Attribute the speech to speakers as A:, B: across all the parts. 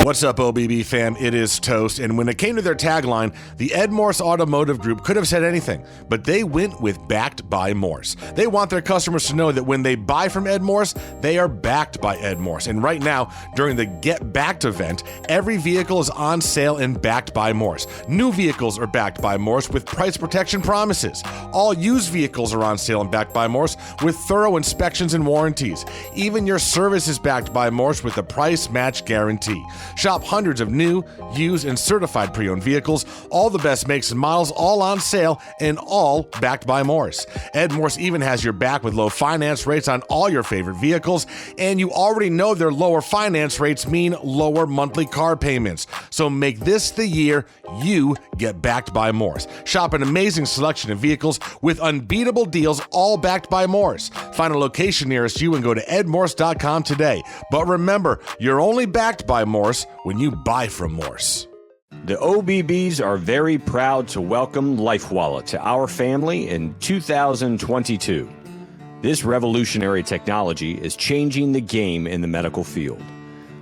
A: What's up, OBB fam? It is Toast. And when it came to their tagline, the Ed Morse Automotive Group could have said anything, but they went with backed by Morse. They want their customers to know that when they buy from Ed Morse, they are backed by Ed Morse. And right now, during the Get Backed event, every vehicle is on sale and backed by Morse. New vehicles are backed by Morse with price protection promises. All used vehicles are on sale and backed by Morse with thorough inspections and warranties. Even your service is backed by Morse with a price match guarantee. Shop hundreds of new, used, and certified pre-owned vehicles, all the best makes and models, all on sale, and all backed by Morse. Ed Morse even has your back with low finance rates on all your favorite vehicles, and you already know their lower finance rates mean lower monthly car payments. So make this the year you get backed by Morse. Shop an amazing selection of vehicles with unbeatable deals, all backed by Morse. Find a location nearest you and go to edmorse.com today. But remember, you're only backed by Morse when you buy from Morse.
B: The OBBs are very proud to welcome LifeWallet to our family in 2022. This revolutionary technology is changing the game in the medical field.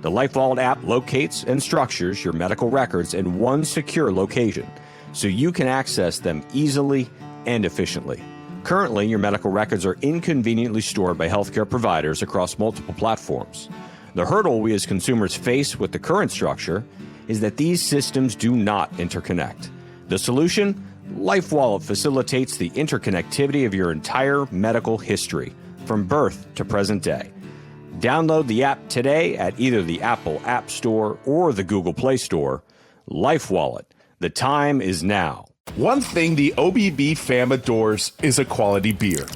B: The LifeWallet app locates and structures your medical records in one secure location, so you can access them easily and efficiently. Currently, your medical records are inconveniently stored by healthcare providers across multiple platforms. The hurdle we as consumers face with the current structure is that these systems do not interconnect. The solution? LifeWallet facilitates the interconnectivity of your entire medical history, from birth to present day. Download the app today at either the Apple App Store or the Google Play Store. LifeWallet. The time is now.
C: One thing the OBB fam adores is a quality beer.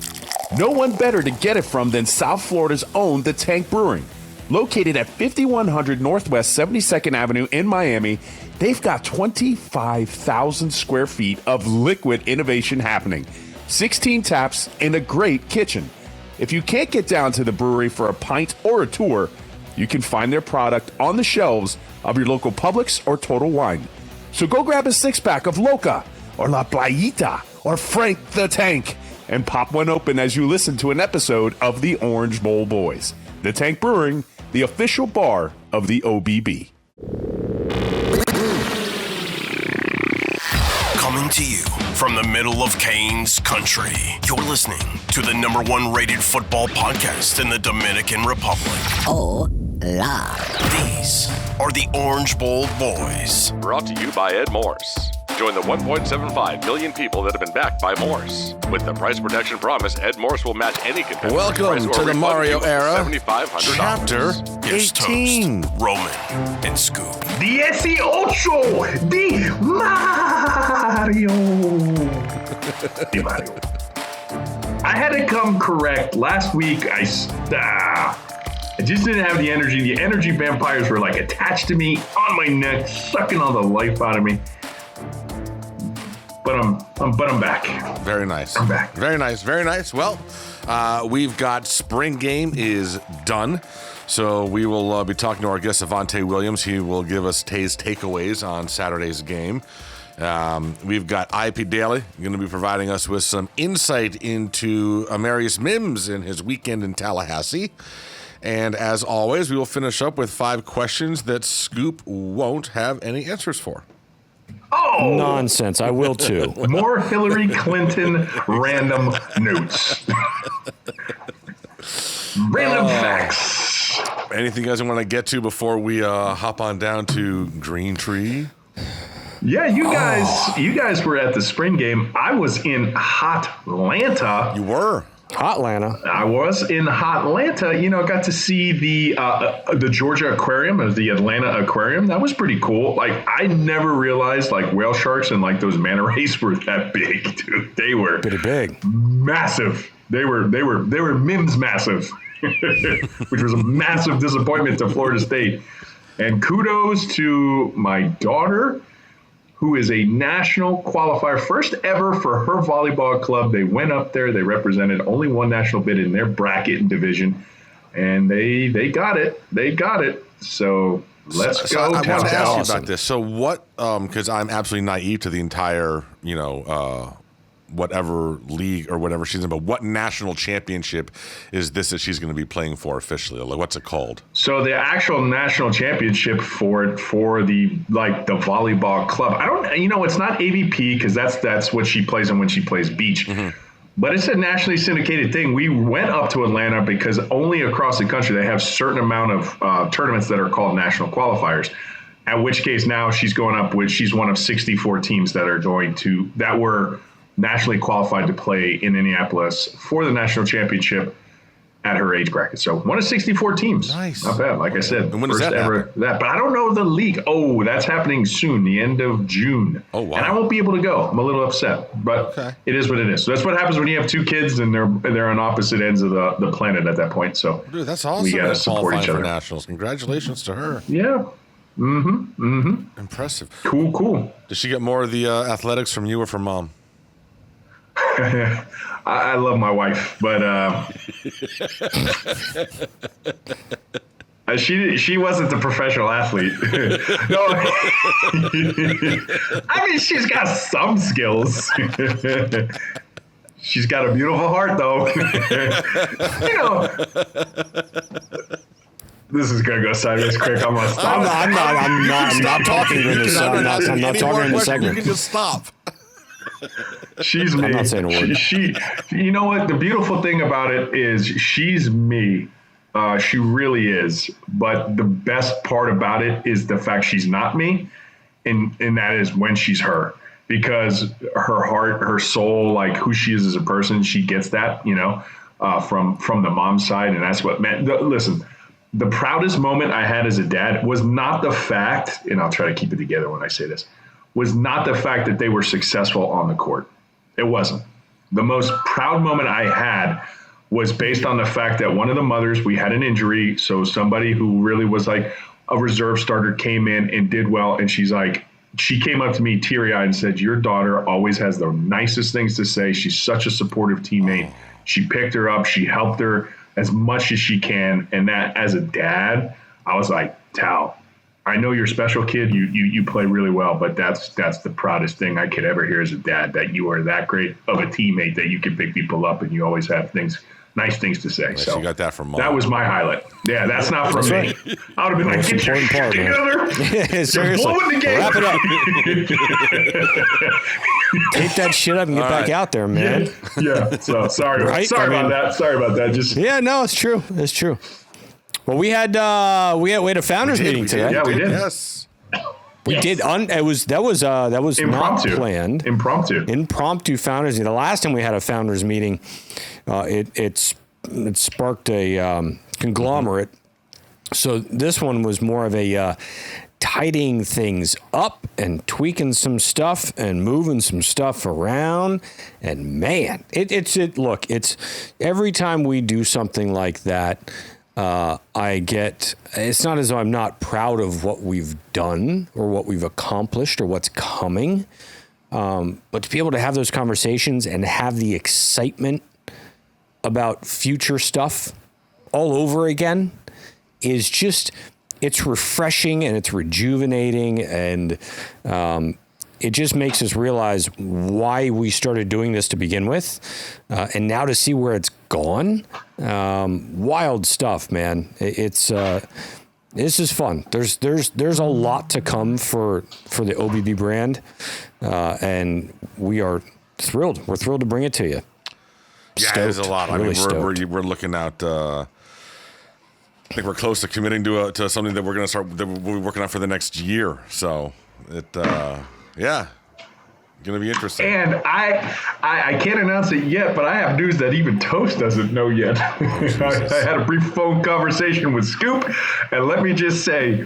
C: No one better to get it from than South Florida's own The Tank Brewing. Located at 5100 Northwest 72nd Avenue in Miami, they've got 25,000 square feet of liquid innovation happening, 16 taps, and a great kitchen. If you can't get down to the brewery for a pint or a tour, you can find their product on the shelves of your local Publix or Total Wine. So go grab a six-pack of Loca or La Playita or Frank the Tank and pop one open as you listen to an episode of the Orange Bowl Boys. The Tank Brewing, the official bar of the OBB.
D: Coming to you from the middle of Canes country, you're listening to the #1 rated football podcast in the Dominican Republic.
E: Oh, la.
D: These are the Orange Bowl Boys.
A: Brought to you by Ed Morse. Join the 1.75 million people that have been backed by Morse. With the price protection promise, Ed Morse will match any competitor's Welcome
D: price or
A: to the Mario era,
D: $7,500.
A: chapter
D: Here's
A: 18.
D: Toast, Roman, and Scoop.
F: 18 di Mario. Di Mario. I had to come correct. Last week, I just didn't have the energy. The energy vampires were like attached to me on my neck, sucking all the life out of me. But I'm back.
A: Very nice.
F: I'm back.
A: Very nice. Very nice. Well, we've got spring game is done. So we will be talking to our guest, Avantae Williams. He will give us his takeaways on Saturday's game. We've got IP Daley going to be providing us with some insight into Amarius Mims and his weekend in Tallahassee. And as always, we will finish up with 5 questions that Scoop won't have any answers for.
F: Oh!
B: Nonsense. I will too.
F: More Hillary Clinton random notes. Random facts.
A: Anything you guys want to get to before we hop on down to Green Tree?
F: Yeah, you guys were at the spring game. I was in Hot Atlanta.
A: You were.
B: Hotlanta.
F: I was in Hotlanta. You know, got to see the Georgia Aquarium, or the Atlanta Aquarium. That was pretty cool. Like, I never realized like whale sharks and like those manta rays were that big, dude. They were
B: Pretty big.
F: massive. They were Mims massive, which was a massive disappointment to Florida State. And kudos to my daughter, who is a national qualifier, first ever for her volleyball club. They went up there. They represented only one national bid in their bracket and division, and they got it. They got it. So let's go.
A: I want to ask
F: Awesome.
A: you about this. So what, because I'm absolutely naive to the entire, whatever league or whatever she's in, but what national championship is this that she's going to be playing for officially? Like, what's it called?
F: So the actual national championship for the volleyball club, it's not AVP because that's what she plays in when she plays beach. Mm-hmm. But it's a nationally syndicated thing. We went up to Atlanta because only across the country they have certain amount of tournaments that are called national qualifiers. At which case now she's going up with, she's one of 64 teams that were nationally qualified to play in Indianapolis for the national championship at her age bracket. So one of 64 teams.
A: Nice.
F: Not bad. Like I said,
A: and when does that happen?
F: But I don't know the league. Oh, that's happening soon, the end of June.
A: Oh, wow.
F: And I won't be able to go. I'm a little upset, but It is what it is. So that's what happens when you have two kids and they're on opposite ends of the planet at that point. So
A: dude, that's awesome.
F: We got to support each other.
A: For nationals. Congratulations to her.
F: Yeah. Mm-hmm. Mm-hmm.
A: Impressive.
F: Cool.
A: Does she get more of the athletics from you or from mom?
F: I love my wife, but she wasn't the professional athlete. No, I mean she's got some skills. She's got a beautiful heart, though. This is gonna go sideways quick. I'm gonna stop.
B: I'm not talking in this. I'm not talking in this segment.
A: You can just stop.
F: She's me.
B: I'm not saying a word.
F: She, you know what? The beautiful thing about it is she's me. She really is. But the best part about it is the fact she's not me, and that is when she's her. Because her heart, her soul, like who she is as a person, she gets that, from the mom side, and that's what meant. Listen. The proudest moment I had as a dad was not the fact, and I'll try to keep it together when I say this, was not the fact that they were successful on the court. It wasn't. The most proud moment I had was based on the fact that one of the mothers, we had an injury, so somebody who really was like a reserve starter came in and did well, and she came up to me teary-eyed and said, your daughter always has the nicest things to say. She's such a supportive teammate. She picked her up. She helped her as much as she can. And that, as a dad, I was like, Tal, I know you're a special kid. You play really well, but that's the proudest thing I could ever hear as a dad, that you are that great of a teammate that you can pick people up and you always have nice things to say. So
A: you got that from mom.
F: That was my highlight. Yeah, that's not from me. Right. I would have been like, get your shit together.
B: Seriously. Wrap it up. Take that shit up and get back out there, man.
F: Yeah. So sorry. Right? Sorry about that.
B: No, it's true. It's true. Well, we had a founders meeting today.
F: Yeah, we did.
A: Yes.
B: We did. That was impromptu. Not planned. Impromptu founders meeting. The last time we had a founders meeting, it sparked a conglomerate. So this one was more of a tidying things up and tweaking some stuff and moving some stuff around. And man, it's every time we do something like that, it's not as though I'm not proud of what we've done or what we've accomplished or what's coming. But to be able to have those conversations and have the excitement about future stuff all over again is just, it's refreshing and it's rejuvenating, and it just makes us realize why we started doing this to begin with. And now to see where it's gone, wild stuff, man. This is fun. There's a lot to come for the OBB brand, and we are thrilled. We're thrilled to bring it to you.
A: Yeah,
B: Stoked.
A: there's a lot.
B: Really
A: we're looking at. I think we're close to committing to something that we're going to start. That we'll be working on for the next year. So going to be interesting.
F: And I can't announce it yet, but I have news that even Toast doesn't know yet. I had a brief phone conversation with Scoop, and let me just say,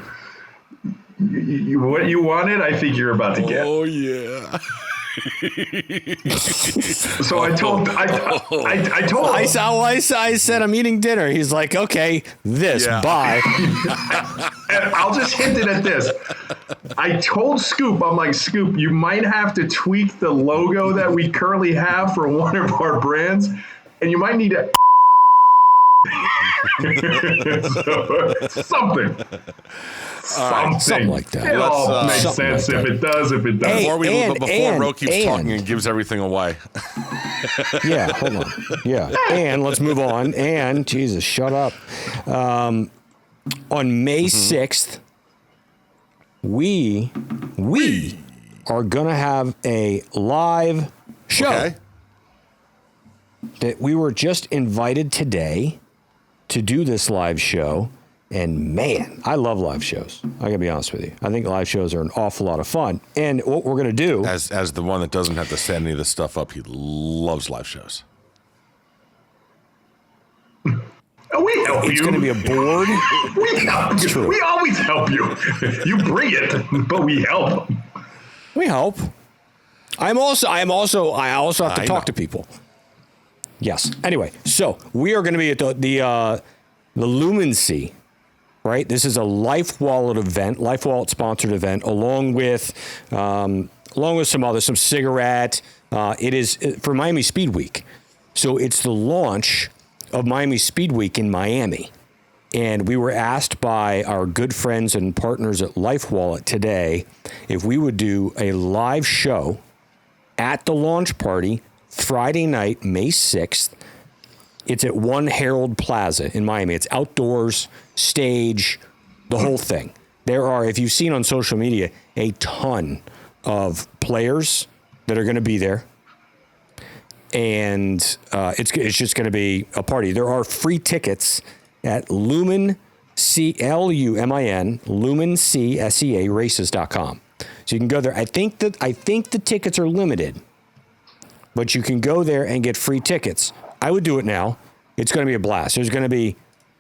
F: what you wanted, I think you're about to get.
A: Oh yeah.
F: So I told
B: I said I'm eating dinner. He's like, okay, bye.
F: And I'll just hint it at this. I told Scoop, I'm like, Scoop, you might have to tweak the logo that we currently have for one of our brands, and you might need to Something
B: like that.
F: It all
A: Let's,
F: makes sense
B: like
F: if it does, if it doesn't.
A: Before Ro keeps talking and gives everything away.
B: Yeah, hold on. Yeah, and let's move on. And, Jesus, shut up. On May 6th, we are going to have a live show.
A: Okay.
B: That we were just invited today to do this live show. And man, I love live shows. I gotta be honest with you. I think live shows are an awful lot of fun. And what we're gonna do,
A: as the one that doesn't have to set any of this stuff up, he loves live shows.
F: We help you.
B: it's gonna be a board.
F: We help you.
B: true.
F: We always help you. You bring it, but we help.
B: We help. I also have to talk to people. Yes. Anyway, so we are gonna be at the Lumency. Right, this is a Life Wallet event, Life Wallet sponsored event, along with some cigarette. It is for Miami Speed Week, so it's the launch of Miami Speed Week in Miami, and we were asked by our good friends and partners at Life Wallet today if we would do a live show at the launch party Friday night, May 6th. It's at One Herald Plaza in Miami. It's outdoors, stage, the whole thing. There are, if you've seen on social media, a ton of players that are going to be there. And it's just going to be a party. There are free tickets at Lumen, Lumin, Lumen, races.com. So you can go there. I think the tickets are limited, but you can go there and get free tickets. I would do it now. It's going to be a blast. There's going to be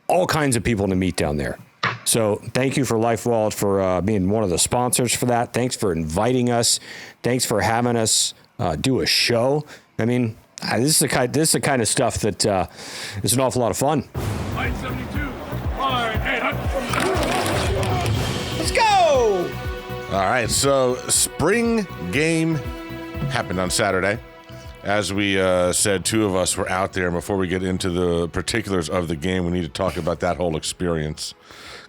B: all kinds of people to meet down there. So thank you for Life Wallet for being one of the sponsors for that. Thanks for inviting us. Thanks for having us do a show. I mean, this is the kind of stuff that is an awful lot of fun.
G: 972, 800.
B: Let's go!
A: All right, so spring game happened on Saturday. As we said, two of us were out there. And before we get into the particulars of the game, we need to talk about that whole experience.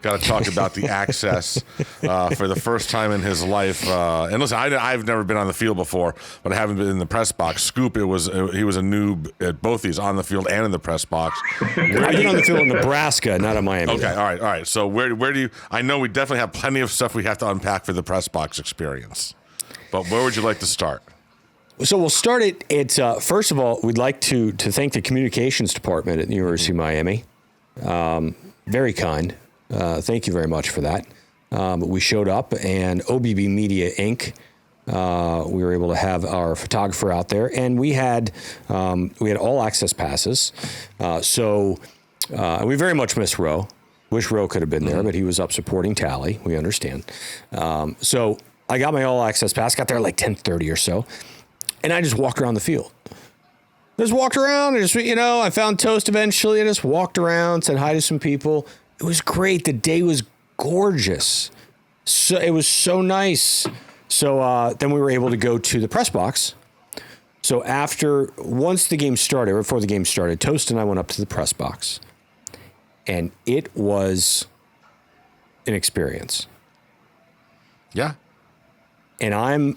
A: Got to talk about the access for the first time in his life. And listen, I've never been on the field before, but I haven't been in the press box. Scoop, he was a noob at both these, on the field and in the press box.
B: I've been on the field in Nebraska, not in Miami.
A: Okay, all right. So where do you? I know we definitely have plenty of stuff we have to unpack for the press box experience, but where would you like to start?
B: So we'll start it. First of all, we'd like to thank the communications department at the University of Miami. Very kind. Thank you very much for that. We showed up, and OBB Media Inc. We were able to have our photographer out there, and we had all access passes. So we very much miss Ro. Wish Ro could have been there, but he was up supporting Tally. We understand. So I got my all access pass. Got there at like 10:30 or so. And I just walked around the field. Just walked around. I found Toast eventually. I just walked around, said hi to some people. It was great. The day was gorgeous. So it was so nice. So then we were able to go to the press box. So once the game started, or before the game started, Toast and I went up to the press box. And it was an experience.
A: Yeah.
B: And I'm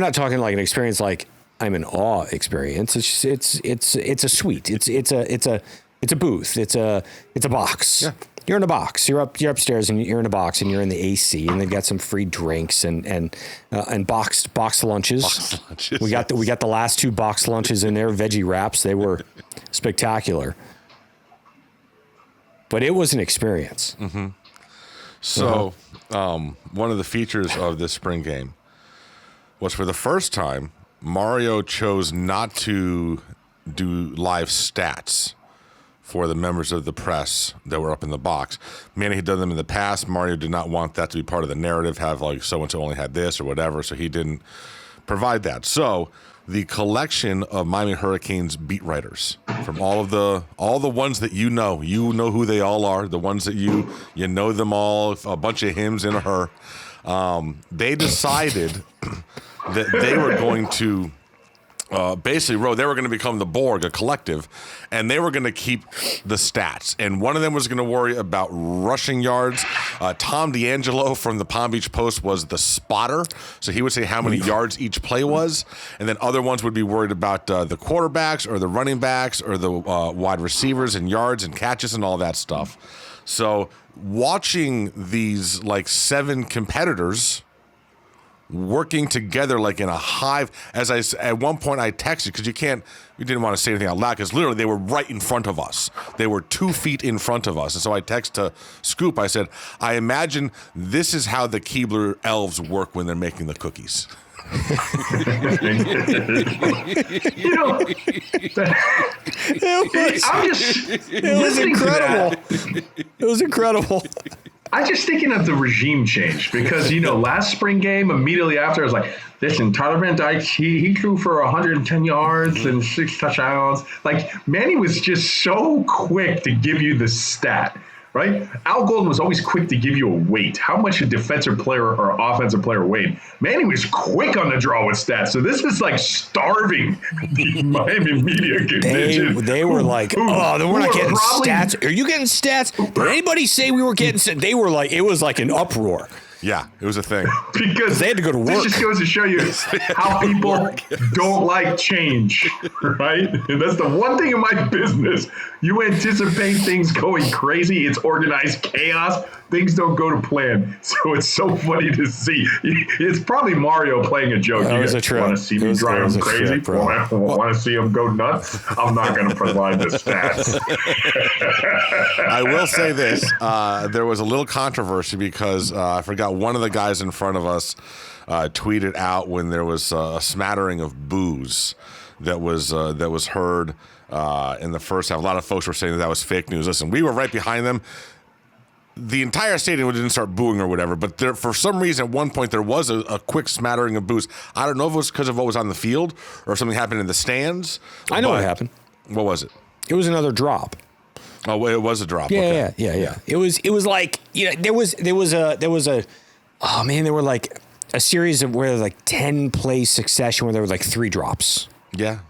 B: not talking like an experience like I'm in awe experience. It's a suite. It's a booth. It's a box. Yeah. You're in a box. You're upstairs and you're in a box and you're in the AC and they've got some free drinks and boxed lunches.
A: Boxed lunches.
B: We got the last two boxed lunches in there, veggie wraps. They were spectacular. But it was an experience.
A: Mm-hmm. So one of the features of this spring game was, for the first time, Mario chose not to do live stats for the members of the press that were up in the box. Manny had done them in the past. Mario did not want that to be part of the narrative, have like so-and-so only had this or whatever, so he didn't provide that. So the collection of Miami Hurricanes beat writers from all the ones that you know who they all are, the ones that you know them all, a bunch of hims in a her. They decided that they were going to basically wrote they were going to become the Borg, a collective, and they were going to keep the stats. And one of them was going to worry about rushing yards. Tom D'Angelo from the Palm Beach Post was the spotter, so he would say how many yards each play was. And then other ones would be worried about the quarterbacks or the running backs or the wide receivers and yards and catches and all that stuff. So watching these like 7 competitors working together like in a hive, at one point I texted, because we didn't want to say anything out loud, because literally they were right in front of us. They were 2 feet in front of us. And so I texted to Scoop, I said, I imagine this is how the Keebler elves work when they're making the cookies.
B: It was incredible. It was incredible.
F: I was just thinking of the regime change because, last spring game, immediately after, I was like, listen, Tyler Van Dyke, he threw for 110 yards and 6 touchdowns. Like, Manny was just so quick to give you the stat, right? Al Golden was always quick to give you a weight. How much a defensive player or offensive player weighed. Manny was quick on the draw with stats. So this is like starving the Miami media contingent.
B: They were like, we're not getting stats. Are you getting stats? Did anybody say we were getting stats? They were like, it was like an uproar.
A: Yeah, it was a thing.
F: Because
B: they had to go to work.
F: This just goes to show you how people don't like change, right? And that's the one thing in my business. You anticipate things going crazy. It's organized chaos. Things don't go to plan. So it's so funny to see. It's probably Mario playing a joke.
B: That was a trip.
F: Want to see me drive him crazy? Want to see him go nuts? I'm not going to provide the stats.
A: I will say this. There was a little controversy because I forgot one of the guys in front of us tweeted out when there was a smattering of boos that was heard in the first half. A lot of folks were saying that was fake news. Listen, we were right behind them. The entire stadium didn't start booing or whatever, but there, for some reason, at one point, there was a quick smattering of boos. I don't know if it was because of what was on the field or if something happened in the stands.
B: I know what happened.
A: What was it?
B: It was another drop.
A: Oh, it was a drop.
B: Yeah,
A: okay.
B: yeah. It was like, there was like a series of where like 10 play succession where there were like 3 drops.
A: Yeah.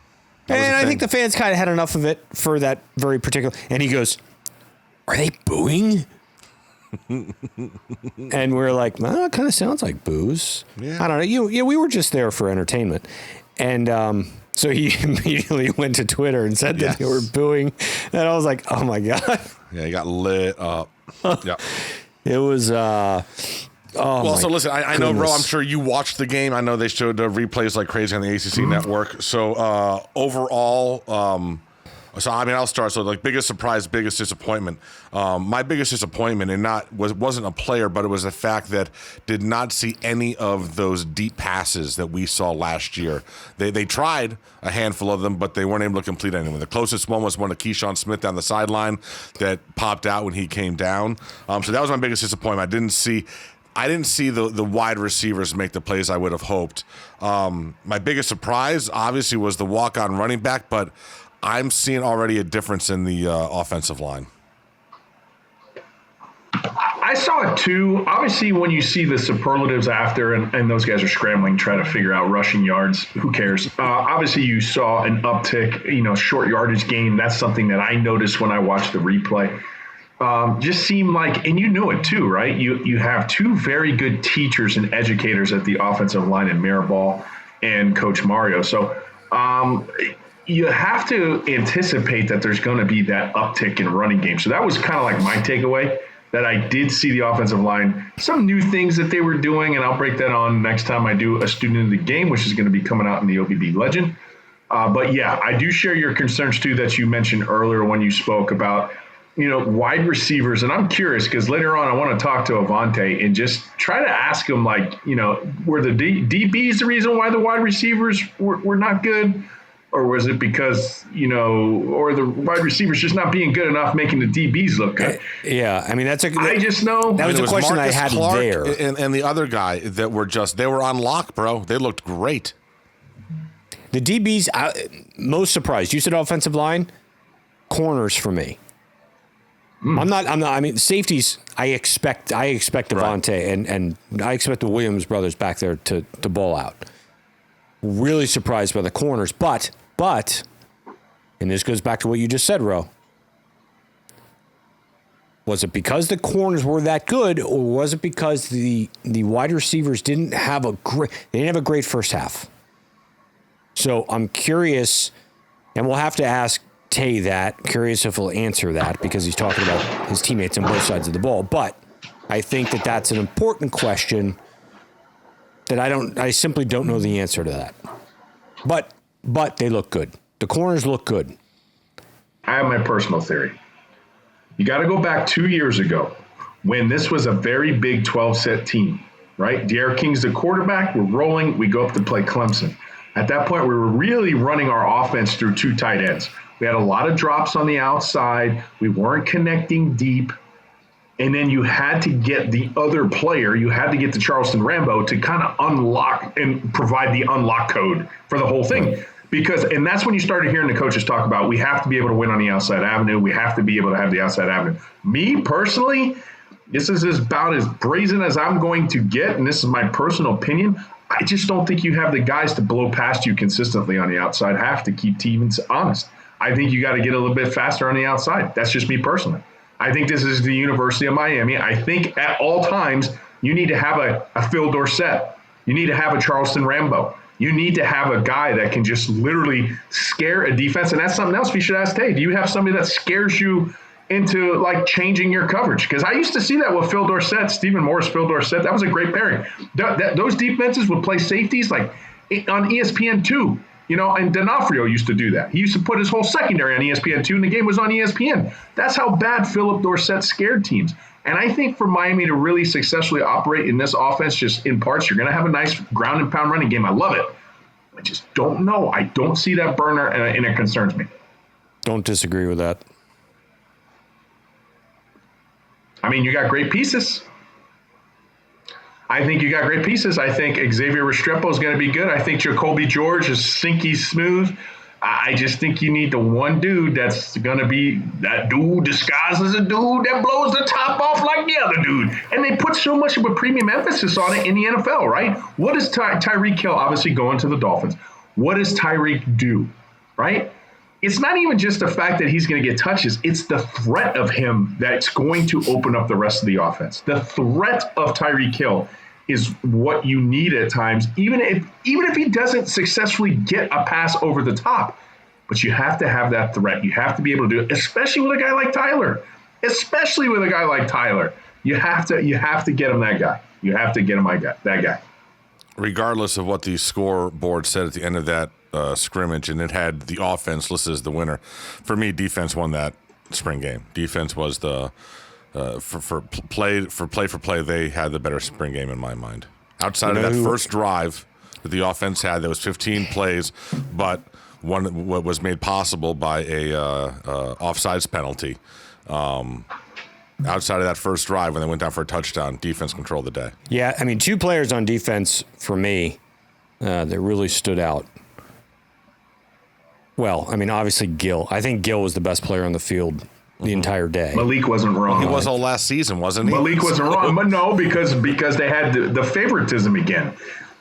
B: And I think the fans kind of had enough of it for that very particular. And he goes, "Are they booing?" And we're like, "Well, it kind of sounds like boos." Yeah. I don't know. We were just there for entertainment. And so he immediately went to Twitter and said that they were booing. And I was like, oh, my God.
A: Yeah, he got lit up. Yeah.
B: It was...
A: well, so listen, I know, Ro, I'm sure you watched the game. I know they showed replays like crazy on the ACC network. So overall, I'll start. So like biggest surprise, biggest disappointment. My biggest disappointment, and wasn't a player, but it was the fact that did not see any of those deep passes that we saw last year. They tried a handful of them, but they weren't able to complete any of them. The closest one was one of Keyshawn Smith down the sideline that popped out when he came down. So that was my biggest disappointment. I didn't see the wide receivers make the plays I would have hoped. My biggest surprise, obviously, was the walk-on running back, but I'm seeing already a difference in the offensive line.
F: I saw it too. Obviously, when you see the superlatives after and those guys are scrambling, trying to figure out rushing yards, who cares? Obviously, you saw an uptick, short yardage gain. That's something that I noticed when I watched the replay. Just seemed like, and you knew it too, right? You have 2 very good teachers and educators at the offensive line in Mirabal and Coach Mario. So you have to anticipate that there's going to be that uptick in running game. So that was kind of like my takeaway, that I did see the offensive line, some new things that they were doing, and I'll break that on next time I do a student of the game, which is going to be coming out in the OBB Legend. But yeah, I do share your concerns too that you mentioned earlier when you spoke about wide receivers. And I'm curious because later on I want to talk to Avantae and just try to ask him, were the DBs the reason why the wide receivers were not good? Or was it because, or the wide receivers just not being good enough, making the DBs look good?
B: Yeah. I mean,
F: I just know.
B: That was a question
A: Marcus
B: I had
A: Clark
B: there.
A: And the other guy that they were on lock, bro. They looked great.
B: The DBs, most surprised. You said offensive line, corners for me. I'm not. I mean, safeties. I expect Avantae and I expect the Williams brothers back there to ball out. really surprised by the corners. But, and this goes back to what you just said, Ro. Was it because the corners were that good, or was it because the wide receivers didn't have a great first half? So I'm curious, and we'll have to ask Tay that. Curious if he'll answer that, because he's talking about his teammates on both sides of the ball. But I think that that's an important question that I simply don't know the answer to that. But they look good. The corners look good.
F: I have my personal theory. You got to go back 2 years ago when this was a very big 12-set team, right? D'Eriq King's the quarterback. We're rolling. We go up to play Clemson. At that point, we were really running our offense through 2 tight ends. We had a lot of drops on the outside. We weren't connecting deep. And then you had to get the other player, you had to get the Charleston Rambo to kind of unlock and provide the unlock code for the whole thing. And that's when you started hearing the coaches talk about, we have to be able to win on the outside avenue. We have to be able to have the outside avenue. Me personally, this is about as brazen as I'm going to get, and this is my personal opinion. I just don't think you have the guys to blow past you consistently on the outside. Have to keep teams honest. I think you got to get a little bit faster on the outside. That's just me personally. I think this is the University of Miami. I think at all times you need to have a Phil Dorsett. You need to have a Charleston Rambo. You need to have a guy that can just literally scare a defense. And that's something else we should ask Tay. Do you have somebody that scares you into like changing your coverage? Because I used to see that with Phil Dorsett, Stephen Morris, Phil Dorsett. That was a great pairing. Those defenses would play safeties like on ESPN2. You know, and D'Onofrio used to do that. He used to put his whole secondary on ESPN2, and the game was on ESPN. That's how bad Philip Dorsett scared teams. And I think for Miami to really successfully operate in this offense, just in parts, you're going to have a nice ground and pound running game. I love it. I just don't know. I don't see that burner, and it concerns me.
B: Don't disagree with that.
F: I mean, you got great pieces. I think you got great pieces. I think Xavier Restrepo is going to be good. I think Jacoby George is sinky smooth. I just think you need the one dude that's going to be that dude disguised as a dude that blows the top off like the other dude. And they put so much of a premium emphasis on it in the NFL, right? What does Tyreek Hill, obviously going to the Dolphins, what does Tyreek do, right? It's not even just the fact that he's going to get touches. It's the threat of him that's going to open up the rest of the offense. The threat of Tyreek Hill is what you need at times, even if he doesn't successfully get a pass over the top. But you have to have that threat. You have to be able to do it, especially with a guy like Tyler. You have to get him that guy. You have to get him that guy.
A: Regardless of what the scoreboard said at the end of that scrimmage, and it had the offense listed as the winner. For me, defense won that spring game. Defense was the for play. They had the better spring game in my mind. Outside of that first drive that the offense had, there was 15 plays, but one was made possible by a offsides penalty. Outside of that first drive, when they went down for a touchdown, defense controlled the day.
B: Yeah, I mean, 2 players on defense for me that really stood out. Well, I mean, obviously Gill. I think Gill was the best player on the field the entire day.
F: Malik wasn't wrong.
A: He was all last season, wasn't he?
F: Malik wasn't wrong, but no, because they had the favoritism again.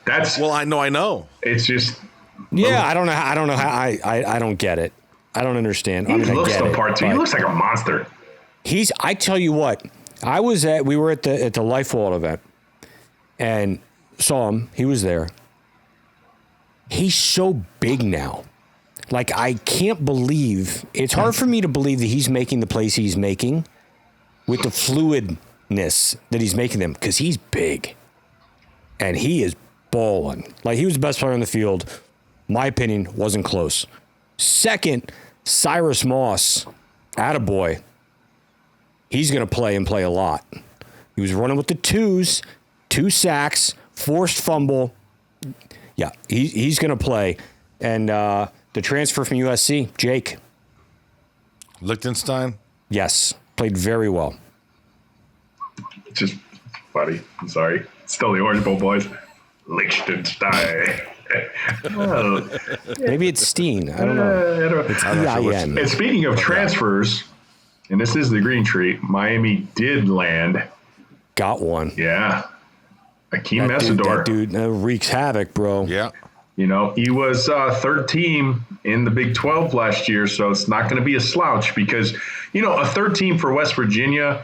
F: That's
A: well, I know.
F: It's just
B: I don't know how I don't get it. I don't understand.
F: He looks the part too. He looks like a monster.
B: I tell you what, we were at the Life Vault event and saw him. He was there. He's so big now. Like, I can't believe, it's hard for me to believe that he's making the plays he's making with the fluidness that he's making them, because he's big and he is balling. Like, he was the best player on the field. My opinion, wasn't close. Second, Cyrus Moss, attaboy. He's going to play and play a lot. He was running with the 2s, 2 sacks, forced fumble. Yeah, he's going to play. And the transfer from USC, Jake.
A: Liechtenstein?
B: Yes, played very well.
F: Just funny. I'm sorry. Still the Orange Bowl boys. Liechtenstein.
B: Maybe it's Steen. I don't know. It's E-I-N.
F: And speaking of transfers, and this is the green tree, Miami did land.
B: Got one.
F: Yeah. Akeem
B: That
F: Messidor.
B: Dude wreaks havoc, bro.
A: Yeah.
F: You know, he was third team in the Big 12 last year, so it's not going to be a slouch because, you know, a third team for West Virginia,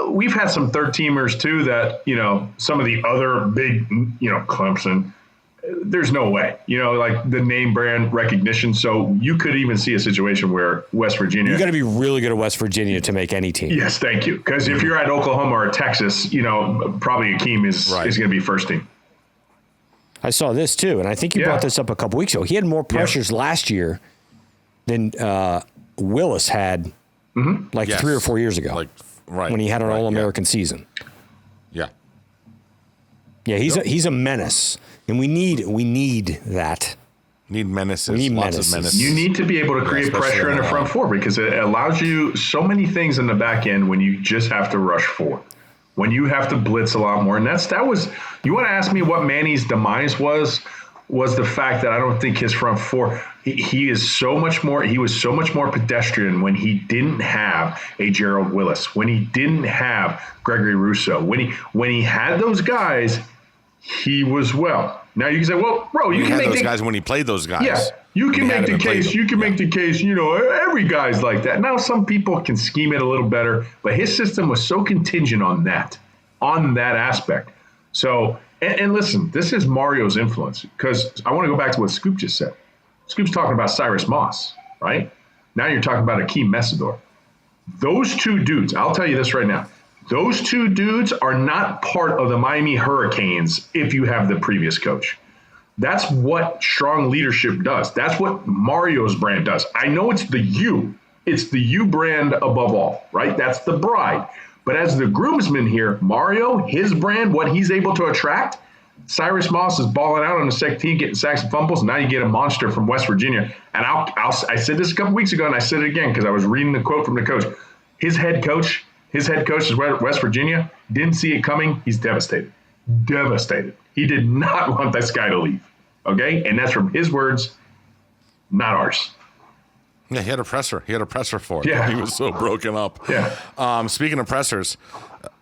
F: we've had some third teamers too that, you know, some of the other big, you know, Clemson, there's no way, you know, like the name brand recognition. So you could even see a situation where West Virginia.
B: You got to be really good at West Virginia to make any team.
F: Yes, thank you. Because if you're at Oklahoma or Texas, you know, probably Akeem is going to be first team.
B: I saw this too, and I think you brought this up a couple weeks ago. He had more pressures last year than Willis had 3 or 4 years ago. When he had an All-American season.
A: Yeah.
B: Yeah, he's a menace, and we need that.
A: Need menaces.
B: We need
A: lots of menaces.
F: You need to be able to create pressure in the front four because it allows you so many things in the back end when you just have to rush forward. When you have to blitz a lot more. And that was, you want to ask me what Manny's demise was the fact that I don't think his front four, he was so much more pedestrian when he didn't have a Gerald Willis, when he didn't have Gregory Rousseau, when he had those guys, he was well. Now you can say, well, bro, you can make
A: those guys when he played those guys.
F: Yeah, you can make the case. You can make the case. You know, every guy's like that. Now some people can scheme it a little better, but his system was so contingent on that aspect. So, and listen, this is Mario's influence because I want to go back to what Scoop just said. Scoop's talking about Cyrus Moss, right? Now you're talking about Akeem Messidor. Those two dudes, I'll tell you this right now. Those two dudes are not part of the Miami Hurricanes if you have the previous coach. That's what strong leadership does. That's what Mario's brand does. I know it's the U. It's the U brand above all, right? That's the bride. But as the groomsman here, Mario, his brand, what he's able to attract, Cyrus Moss is balling out on the second team, getting sacks and fumbles. And now you get a monster from West Virginia. And I said this a couple weeks ago, and I said it again because I was reading the quote from the coach. His head coach is West Virginia. Didn't see it coming. He's devastated. Devastated. He did not want this guy to leave. Okay? And that's from his words, not ours.
A: Yeah, he had a presser. He had a presser for it.
F: Yeah.
A: He was so broken up.
F: Yeah.
A: Speaking of pressers,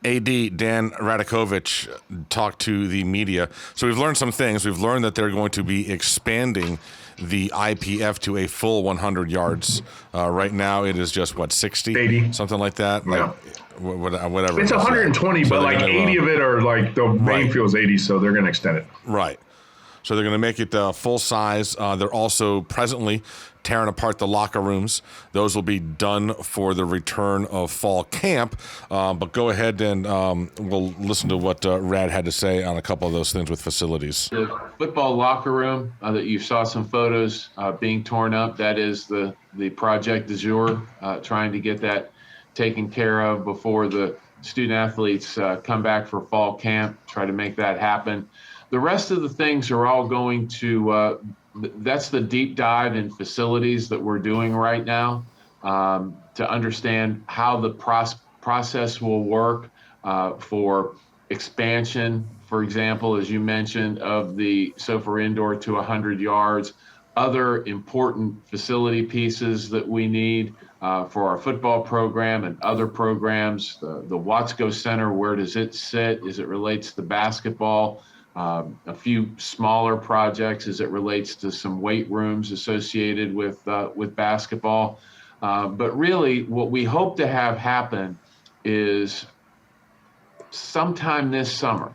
A: AD Dan Radakovich talked to the media. So we've learned some things. We've learned that they're going to be expanding the IPF to a full 100 yards. Right now it is just, 60?
F: 80.
A: Something like that?
F: Yeah.
A: Whatever.
F: It's 120, but like 80 of it are like the main field's 80, so they're going to extend it.
A: Right. So they're going to make it full size. They're also presently tearing apart the locker rooms. Those will be done for the return of fall camp. But go ahead and we'll listen to what Rad had to say on a couple of those things with facilities.
H: The football locker room that you saw some photos being torn up, that is the project du jour, trying to get that taken care of before the student athletes come back for fall camp, try to make that happen. The rest of the things are all going to, that's the deep dive in facilities that we're doing right now to understand how the process will work for expansion, for example, as you mentioned, of the Sofer Indoor to 100 yards, other important facility pieces that we need for our football program and other programs, the Watsco Center, where does it sit as it relates to basketball? A few smaller projects as it relates to some weight rooms associated with basketball. But really what we hope to have happen is sometime this summer,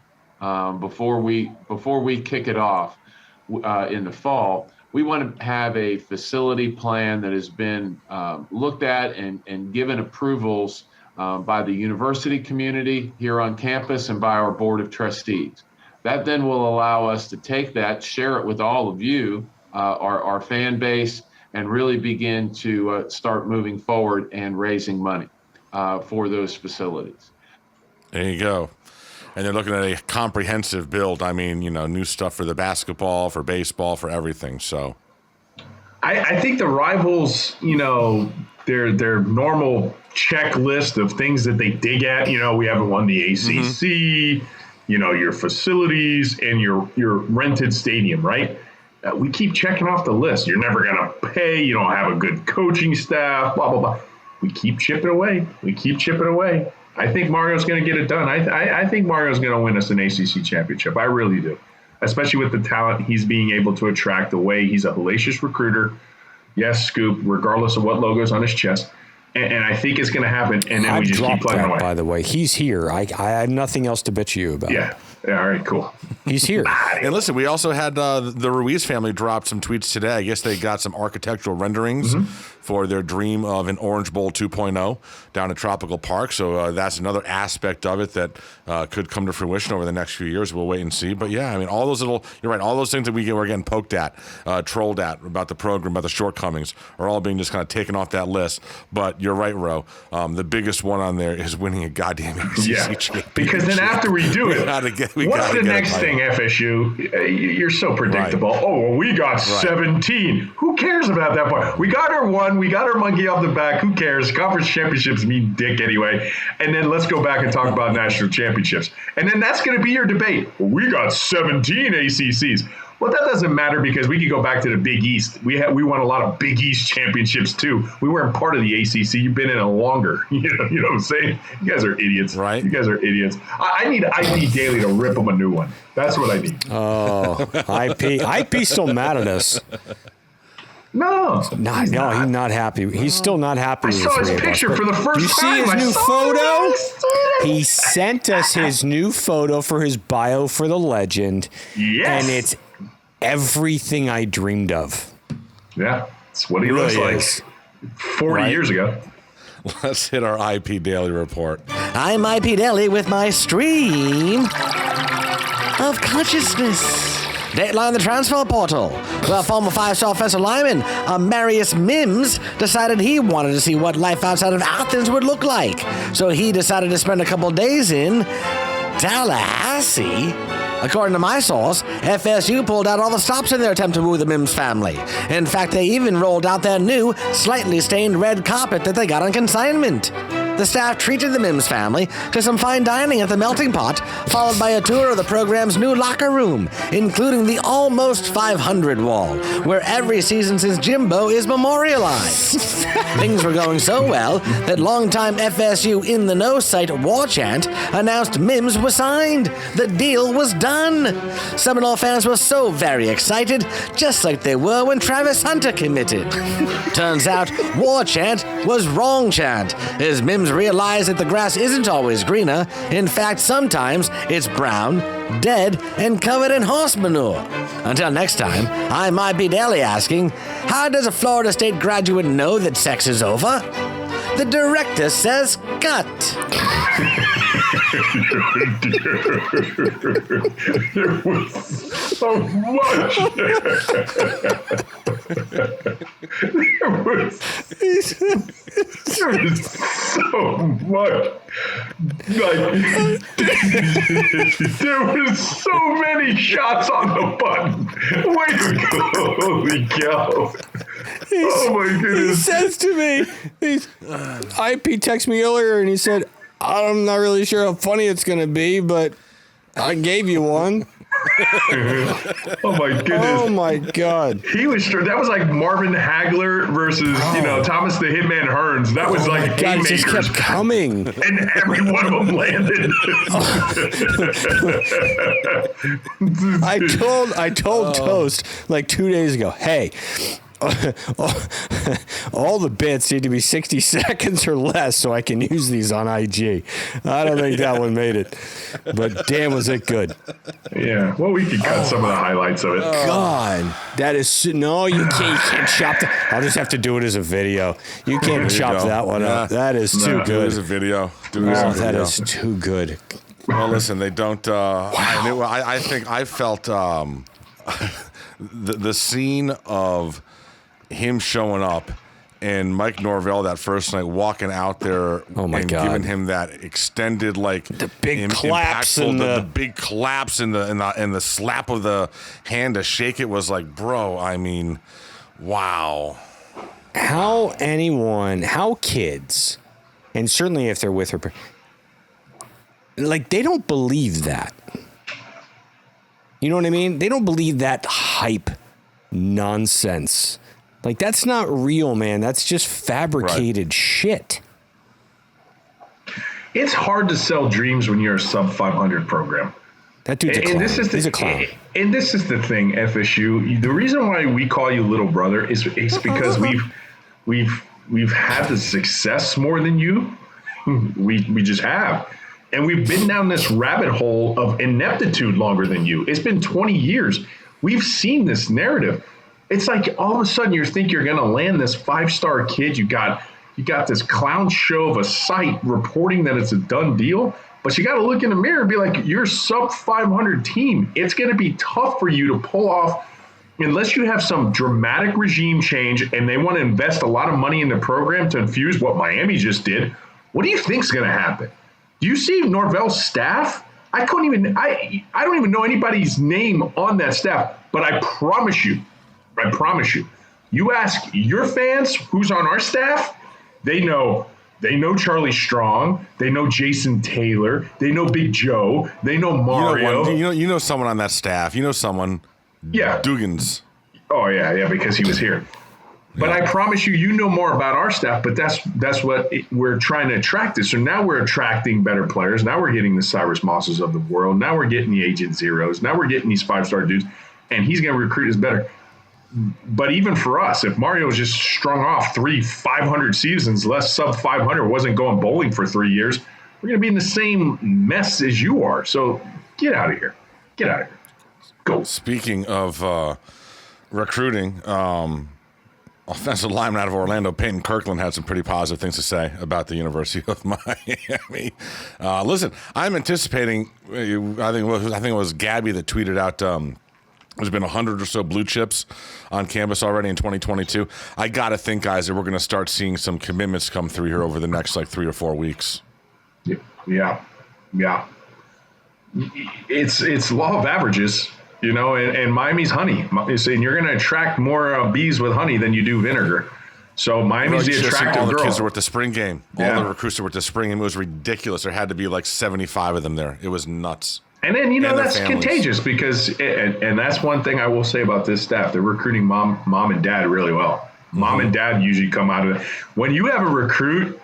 H: before we kick it off in the fall, we want to have a facility plan that has been looked at and given approvals by the university community here on campus and by our board of trustees. That then will allow us to take that, share it with all of you, our fan base, and really begin to start moving forward and raising money for those facilities.
A: There you go. And they're looking at a comprehensive build. I mean, new stuff for the basketball, for baseball, for everything. So
F: I think the Rivals, their normal checklist of things that they dig at, we haven't won the ACC, your facilities and your rented stadium, right? We keep checking off the list. You're never going to pay. You don't have a good coaching staff, blah, blah, blah. We keep chipping away. I think Mario's going to get it done. I think Mario's going to win us an ACC championship. I really do. especially with the talent he's being able to attract away. He's a hellacious recruiter. Yes, Scoop, regardless of what logo's on his chest. And I think it's going to happen, and then we just keep plugging away.
B: By the way, he's here. I have nothing else to bitch you about.
F: Yeah, all right, cool.
B: He's here.
A: And listen, we also had the Ruiz family drop some tweets today. I guess they got some architectural renderings for their dream of an Orange Bowl 2.0 down at Tropical Park. So that's another aspect of it that could come to fruition over the next few years. We'll wait and see. But yeah, I mean, all those you're right, all those things that we're getting poked at, trolled at about the program, about the shortcomings, are all being just kind of taken off that list. But you're right, Ro. The biggest one on there is winning a goddamn ACC championship.
F: Because then after we do it, what's the next thing, FSU? You're so predictable. Right. Oh, well, we got 17. Who cares about that part? We got our one. We got our monkey off the back. Who cares? Conference championships mean dick anyway. And then let's go back and talk about national championships. And then that's going to be your debate. Well, we got 17 ACCs. Well, that doesn't matter because we could go back to the Big East. We won a lot of Big East championships too. We weren't part of the ACC. You've been in it longer. You know what I'm saying? You guys are idiots.
A: Right?
F: You guys are idiots. I need IP Daley to rip them a new one. That's what I need.
B: Oh, IP's still mad at us.
F: No,
B: he's not happy. He's still not happy.
F: I saw his picture for the first time.
B: You see his new photo? He sent us his new photo for his bio for the legend.
F: Yes.
B: And it's everything I dreamed of.
F: Yeah, it's what he looks like 40 years ago.
A: Let's hit our IP Daily report.
E: I'm IP Daley with my stream of consciousness. Dateline the transfer portal, where former 5-star offensive lineman Amarius Mims decided he wanted to see what life outside of Athens would look like. So he decided to spend a couple days in Tallahassee. According to my source, FSU pulled out all the stops in their attempt to woo the Mims family. In fact, they even rolled out their new, slightly stained red carpet that they got on consignment. The staff treated the Mims family to some fine dining at the Melting Pot, followed by a tour of the program's new locker room, including the Almost 500 wall, where every season since Jimbo is memorialized. Things were going so well that longtime FSU in-the-know site Warchant announced Mims was signed. The deal was done. Seminole fans were so very excited, just like they were when Travis Hunter committed. Turns out Warchant was Wrongchant, as Mims realized that the grass isn't always greener. In fact, sometimes it's brown, dead, and covered in horse manure. Until next time, I might be Daley asking, how does a Florida State graduate know that sex is over? The director says cut.
F: There was so much. There was so much. Like, there was so many shots on the button. Way to go. Holy cow. Oh my goodness.
B: He says to me, IP texted me earlier and he said, I'm not really sure how funny it's going to be, but I gave you one.
F: Oh my goodness.
B: Oh my God.
F: He was sure that was like Marvin Hagler versus, Thomas the Hitman Hearns. That was like
B: God, it just kept coming.
F: And every one of them landed.
B: I told Toast like 2 days ago, hey, all the bits need to be 60 seconds or less so I can use these on IG. I don't think that one made it, but damn, was it good.
F: Yeah, well, we can cut some of the highlights of it.
B: God, that is no, you can't chop that. I'll just have to do it as a video. You can't chop that one up. That is too good.
A: Do it as a video.
B: That is too good.
A: Well, listen, they don't. I think I felt the scene of him showing up and Mike Norvell that first night walking out there giving him that extended
B: the big claps and
A: the big claps and the slap of the hand to shake it was like, bro, I mean, wow.
B: How kids, and certainly if they're with her, they don't believe that. You know what I mean? They don't believe that hype nonsense. That's not real, man. That's just fabricated shit.
F: It's hard to sell dreams when you're a sub 500 program.
B: That dude's a clown. He's a clown.
F: And this is the thing, FSU. The reason why we call you little brother is because we've had the success more than you. We just have. And we've been down this rabbit hole of ineptitude longer than you. It's been 20 years. We've seen this narrative. It's like all of a sudden you think you're going to land this 5-star kid. You got this clown show of a site reporting that it's a done deal. But you got to look in the mirror and be like, you're a sub 500 team. It's going to be tough for you to pull off unless you have some dramatic regime change and they want to invest a lot of money in the program to infuse what Miami just did. What do you think is going to happen? Do you see Norvell's staff? I don't even know anybody's name on that staff, but I promise you, you ask your fans who's on our staff, they know Charlie Strong, they know Jason Taylor, they know Big Joe, they know Mario.
A: You know someone on that staff. You know someone.
F: Yeah.
A: Dugan's.
F: Oh yeah, because he was here. But I promise you know more about our staff, but that's what we're trying to attract. So now we're attracting better players. Now we're getting the Cyrus Mosses of the world. Now we're getting the Agent Zeros. Now we're getting these 5-star dudes, and he's going to recruit us better. But even for us, if Mario just strung off 3 500 seasons, less sub 500, wasn't going bowling for 3 years, we're going to be in the same mess as you are. So get out of here. Get out of here. Go.
A: Speaking of recruiting, offensive lineman out of Orlando, Peyton Kirkland, had some pretty positive things to say about the University of Miami. Listen, I'm anticipating. I think it was Gabby that tweeted out. There's been 100 or so blue chips on campus already in 2022. I got to think, guys, that we're going to start seeing some commitments come through here over the next 3 or 4 weeks.
F: Yeah. It's law of averages. And Miami's honey. And you're going to attract more bees with honey than you do vinegar. So Miami's the attractive
A: all the
F: girl.
A: kids that were at the spring game. All the recruits that were at the spring game. It was ridiculous. There had to be 75 of them there. It was nuts.
F: And then, that's contagious because, and that's one thing I will say about this staff. They're recruiting mom and dad really well. Mom and dad usually come out of it. When you have a recruit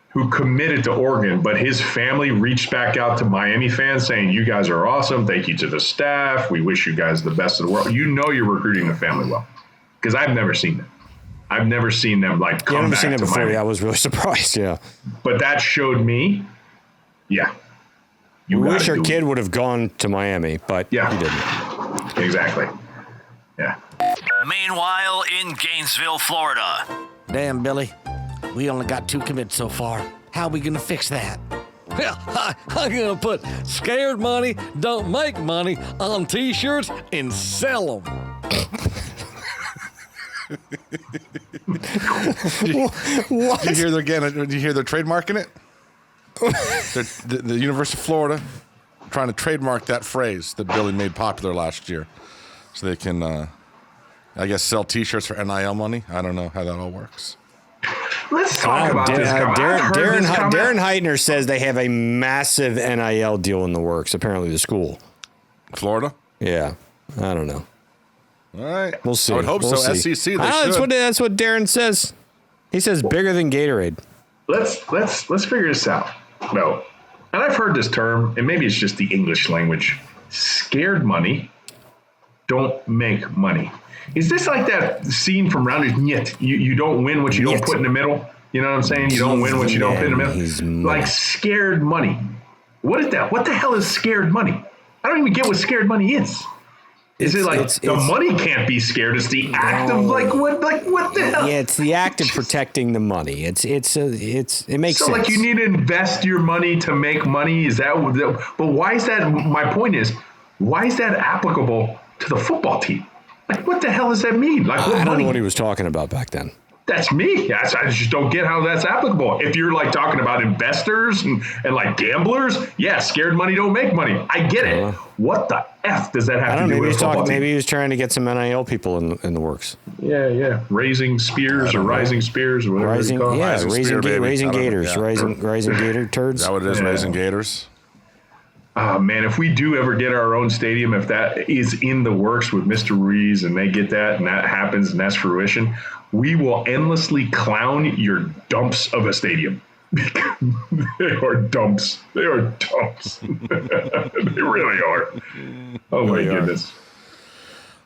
F: who committed to Oregon, but his family reached back out to Miami fans saying, you guys are awesome. Thank you to the staff. We wish you guys the best of the world. You're recruiting the family well. Because I've never seen them. I've never seen them come back to Miami. I've never seen them before.
B: Yeah, I was really surprised, yeah.
F: But that showed me,
B: we wish our kid would have gone to Miami, but he didn't.
F: Exactly. Yeah.
I: Meanwhile, in Gainesville, Florida.
E: Damn, Billy. We only got 2 commits so far. How are we going to fix that? I'm going to put scared money don't make money on T-shirts and sell them.
B: What?
A: Did you hear they're trademarking it? The University of Florida trying to trademark that phrase that Billy made popular last year, so they can, I guess, sell T-shirts for NIL money. I don't know how that all works.
F: Let's talk about this.
B: Darren Heitner says they have a massive NIL deal in the works. Apparently, the school,
A: Florida.
B: Yeah, I don't know.
A: All right,
B: we'll see.
A: I would hope so.
B: See.
A: SEC.
B: That's what Darren says. He says bigger than Gatorade.
F: Let's figure this out. No, and I've heard this term, and maybe it's just the English language. Scared money don't make money. Is this like that scene from Rounders? You don't win what you don't put in the middle. You know what I'm saying? You don't win what you don't put in the middle. Like scared money. What is that? What the hell is scared money? I don't even get what scared money is. Is it the money can't be scared? It's the act of what the hell?
B: Yeah, it's the act of protecting the money. It makes sense.
F: So you need to invest your money to make money. Is that? But why is that? My point is, why is that applicable to the football team? What the hell does that mean?
B: I don't know what he was talking about back then.
F: That's me. I just don't get how that's applicable. If you're talking about investors and gamblers, scared money don't make money. I get it. What the F does that have to do with football team?
B: Maybe he was trying to get some NIL people in the works.
F: Yeah. Raising spears or rising spears or whatever
B: raising Gators. Rising Gator turds.
A: Is that what it is? Raising Gators?
F: Man, if we do ever get our own stadium, if that is in the works with Mr. Ruiz and they get that and that happens and that's fruition, we will endlessly clown your dumps of a stadium. They are dumps. They are dumps. They really are. Oh, my goodness.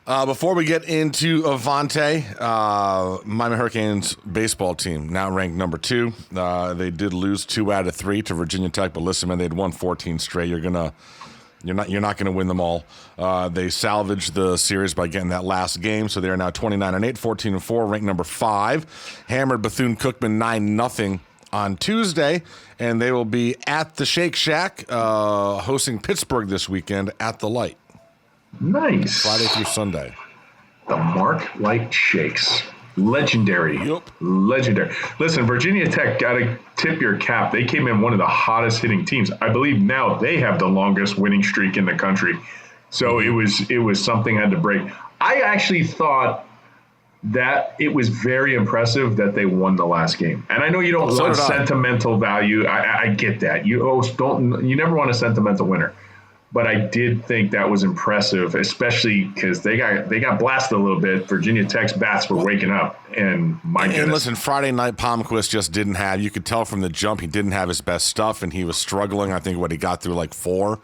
A: Before we get into Avantae, Miami Hurricanes baseball team now ranked number 2. They did lose 2 out of 3 to Virginia Tech, but listen, man, they'd won 14 straight. You're not gonna win them all. They salvaged the series by getting that last game, so they are now 29-8, 14-4, ranked number 5. Hammered Bethune-Cookman 9-0 on Tuesday, and they will be at the Shake Shack hosting Pittsburgh this weekend at the Light.
F: Nice.
A: Friday through Sunday.
F: The Mark Light Shakes. Legendary.
A: Yep.
F: Legendary. Listen, Virginia Tech, got to tip your cap. They came in one of the hottest hitting teams. I believe now they have the longest winning streak in the country. So it was something I had to break. I actually thought that it was very impressive that they won the last game. And I know you don't want sentimental value. I get that. You never want a sentimental winner. But I did think that was impressive, especially because they got blasted a little bit. Virginia Tech's bats were waking up, and my goodness.
A: And listen, Friday night, Palmquist just didn't have. You could tell from the jump he didn't have his best stuff, and he was struggling. I think he got through like 4,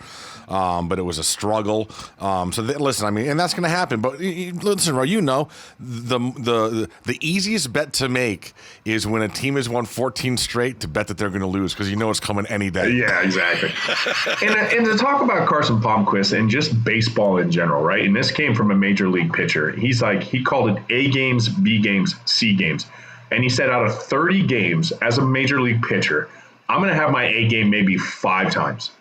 A: but it was a struggle. Listen, I mean, and that's going to happen. But listen, Ro, the easiest bet to make is when a team has won 14 straight to bet that they're going to lose because you know it's coming any day.
F: Yeah, exactly. and to talk about Carson Palmquist and just baseball in general, right? And this came from a major league pitcher. He called it A games, B games, C games. And he said out of 30 games as a major league pitcher, I'm going to have my A game maybe 5 times,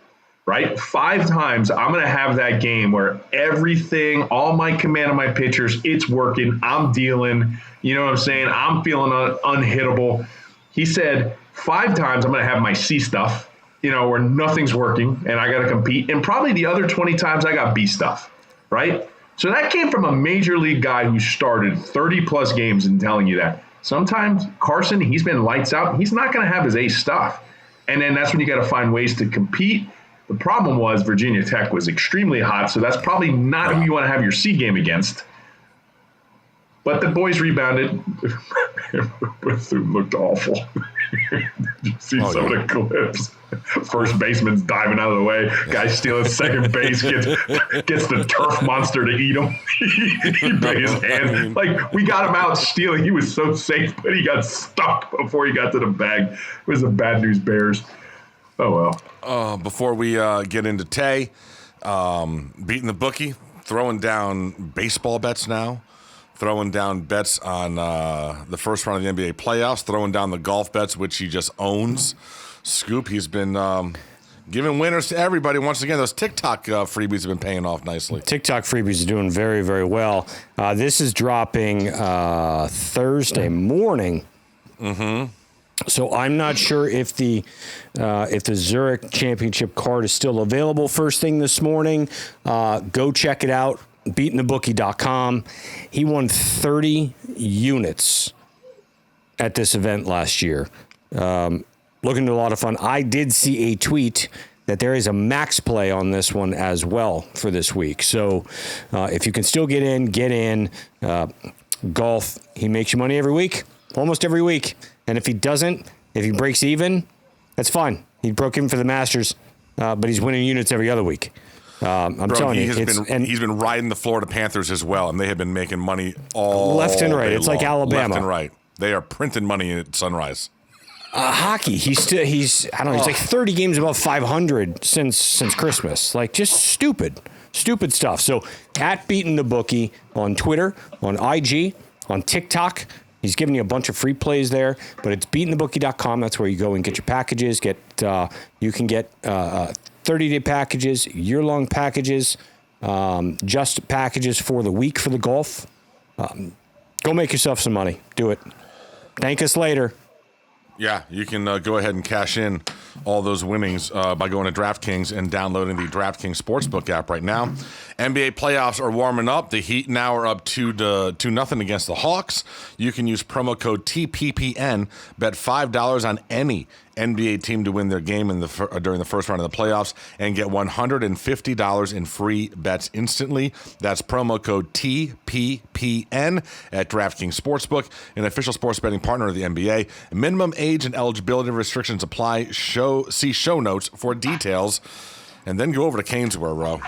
F: right? 5 times I'm going to have that game where everything, all my command of my pitchers, it's working. I'm dealing, you know what I'm saying? I'm feeling unhittable. He said 5 times I'm going to have my C stuff, where nothing's working and I got to compete. And probably the other 20 times I got B stuff, right? So that came from a major league guy who started 30 plus games and telling you that. Sometimes Carson, he's been lights out. He's not going to have his A stuff. And then that's when you got to find ways to compete. The problem was Virginia Tech was extremely hot. So that's probably not who you want to have your C game against. But the boys rebounded. Bethune looked awful. Did you see some of the clips? First baseman's diving out of the way. Guy stealing second base, gets the turf monster to eat him. He put his hand. Like, we got him out stealing. He was so safe, but he got stuck before he got to the bag. It was the Bad News Bears. Oh, well.
A: Before we get into Tay, beating the bookie, throwing down baseball bets now. Throwing down bets on the first round of the NBA playoffs, throwing down the golf bets, which he just owns. Scoop, he's been giving winners to everybody. Once again, those TikTok freebies have been paying off nicely.
B: TikTok freebies are doing very, very well. This is dropping Thursday morning. Mm-hmm. So I'm not sure if the Zurich Championship card is still available first thing this morning. Go check it out. BeatingTheBookie.com. He won 30 units at this event last year. Looking to a lot of fun. I did see a tweet that there is a max play on this one as well for this week. So if you can still get in. Golf, he makes you money every week, almost every week. And if he doesn't, if he breaks even, that's fine. He broke even for the Masters, but he's winning units every other week. I'm telling you,
A: he's been riding the Florida Panthers as well, and they have been making money all
B: left and right. It's
A: long.
B: Like Alabama,
A: left and right. They are printing money at Sunrise.
B: Hockey, he's I don't know. He's like 30 games above 500 since Christmas. Like, just stupid stuff. So at Beating the Bookie on Twitter, on IG, on TikTok. He's giving you a bunch of free plays there, but it's BeatingTheBookie.com. That's where you go and get your packages. You can get 30-day packages, year-long packages, just packages for the week for the golf. Go make yourself some money. Do it. Thank us later.
A: Yeah, you can go ahead and cash in all those winnings by going to DraftKings and downloading the DraftKings Sportsbook app right now. NBA playoffs are warming up. The Heat now are up 2-0 against the Hawks. You can use promo code TPPN. Bet $5 on any NBA team to win their game during the first round of the playoffs and get $150 in free bets instantly. That's promo code TPPN at DraftKings Sportsbook, an official sports betting partner of the NBA. Minimum age and eligibility restrictions apply. See show notes for details. And then go over to Caneswear, Ro.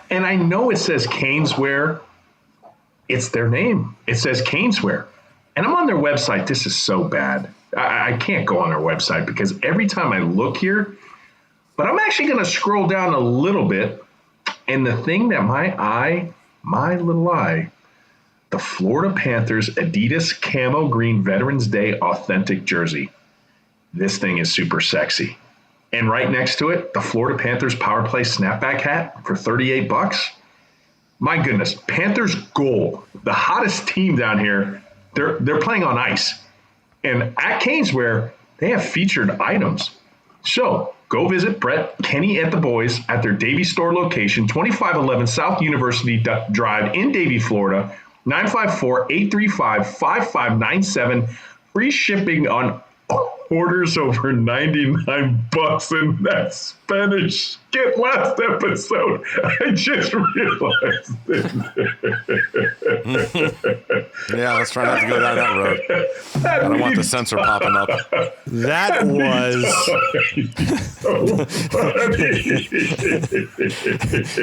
F: And I know it says Caneswear. It's their name. It says Caneswear. And I'm on their website. This is so bad. I can't go on their website because every time I look here, but I'm actually going to scroll down a little bit. And the thing that my little eye, the Florida Panthers Adidas Camo Green Veterans Day Authentic Jersey. This thing is super sexy. And right next to it, the Florida Panthers Power Play Snapback hat for $38. My goodness, Panthers goal, the hottest team down here. They're playing on ice. And at Caneswear, they have featured items. So go visit Brett, Kenny, and the boys at their Davie store location, 2511 South University Drive in Davie, Florida, 954-835-5597. Free shipping on orders over $99, and that Spanish skit last episode. I just realized it.
A: Yeah, let's try not to go down that road. I don't want the censor popping up.
B: That was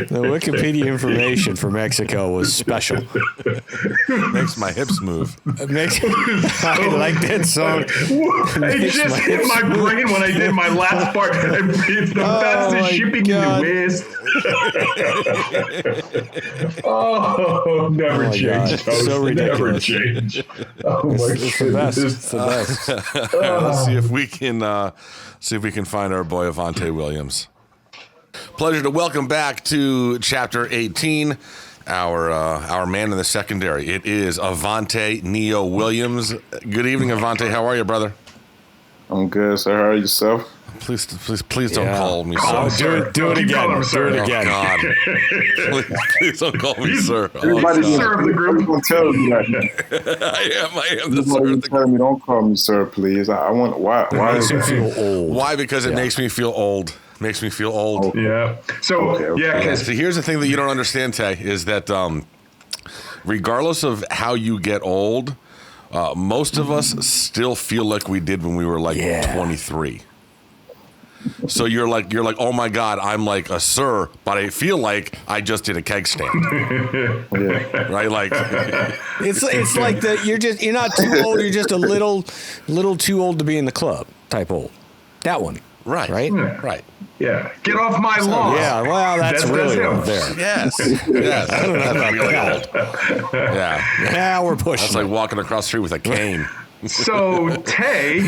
B: the Wikipedia information for Mexico was special.
A: Makes my hips move.
B: I like that song.
F: It just hit my brain when I did my last part. It's the fastest shipping in the West. Never change.
B: So ridiculous.
F: Never change. Oh my goodness.
B: It's the best. It's the best.
A: Let's see if we can find our boy Avantae Williams. Pleasure to welcome back to Chapter 18. Our man in the secondary. It is Avantae Neo Williams. Good evening, Avantae. How are you, brother?
J: I'm good, sir. How are yourself?
A: Please don't call me
F: sir.
B: Do it again.
A: Oh, God. Please don't call me sir.
J: Everybody
F: sir of the group.
J: Don't tell me that.
A: I am the sir of the
J: group. Don't call me sir, please. I want why
B: makes you feel old.
A: Why? Because it makes me feel old. Makes me feel old.
J: Okay.
F: Yeah. So
J: okay.
F: yeah.
A: So here's the thing that you don't understand, Tay, is that regardless of how you get old, most of us still feel like we did when we were 23. So you're like, oh my God, I'm like a sir, but I feel like I just did a keg stand. Right? Like
B: it's like you're not too old, you're just a little too old to be in the club type old. That one.
A: Right.
F: Yeah.
A: Right.
F: Yeah. Get off my lawn.
B: Yeah, well, that's really old there.
A: Yes. That's really old. Yeah.
B: Yeah, we're pushing.
A: That's like walking across the street with a cane.
F: So, Tay,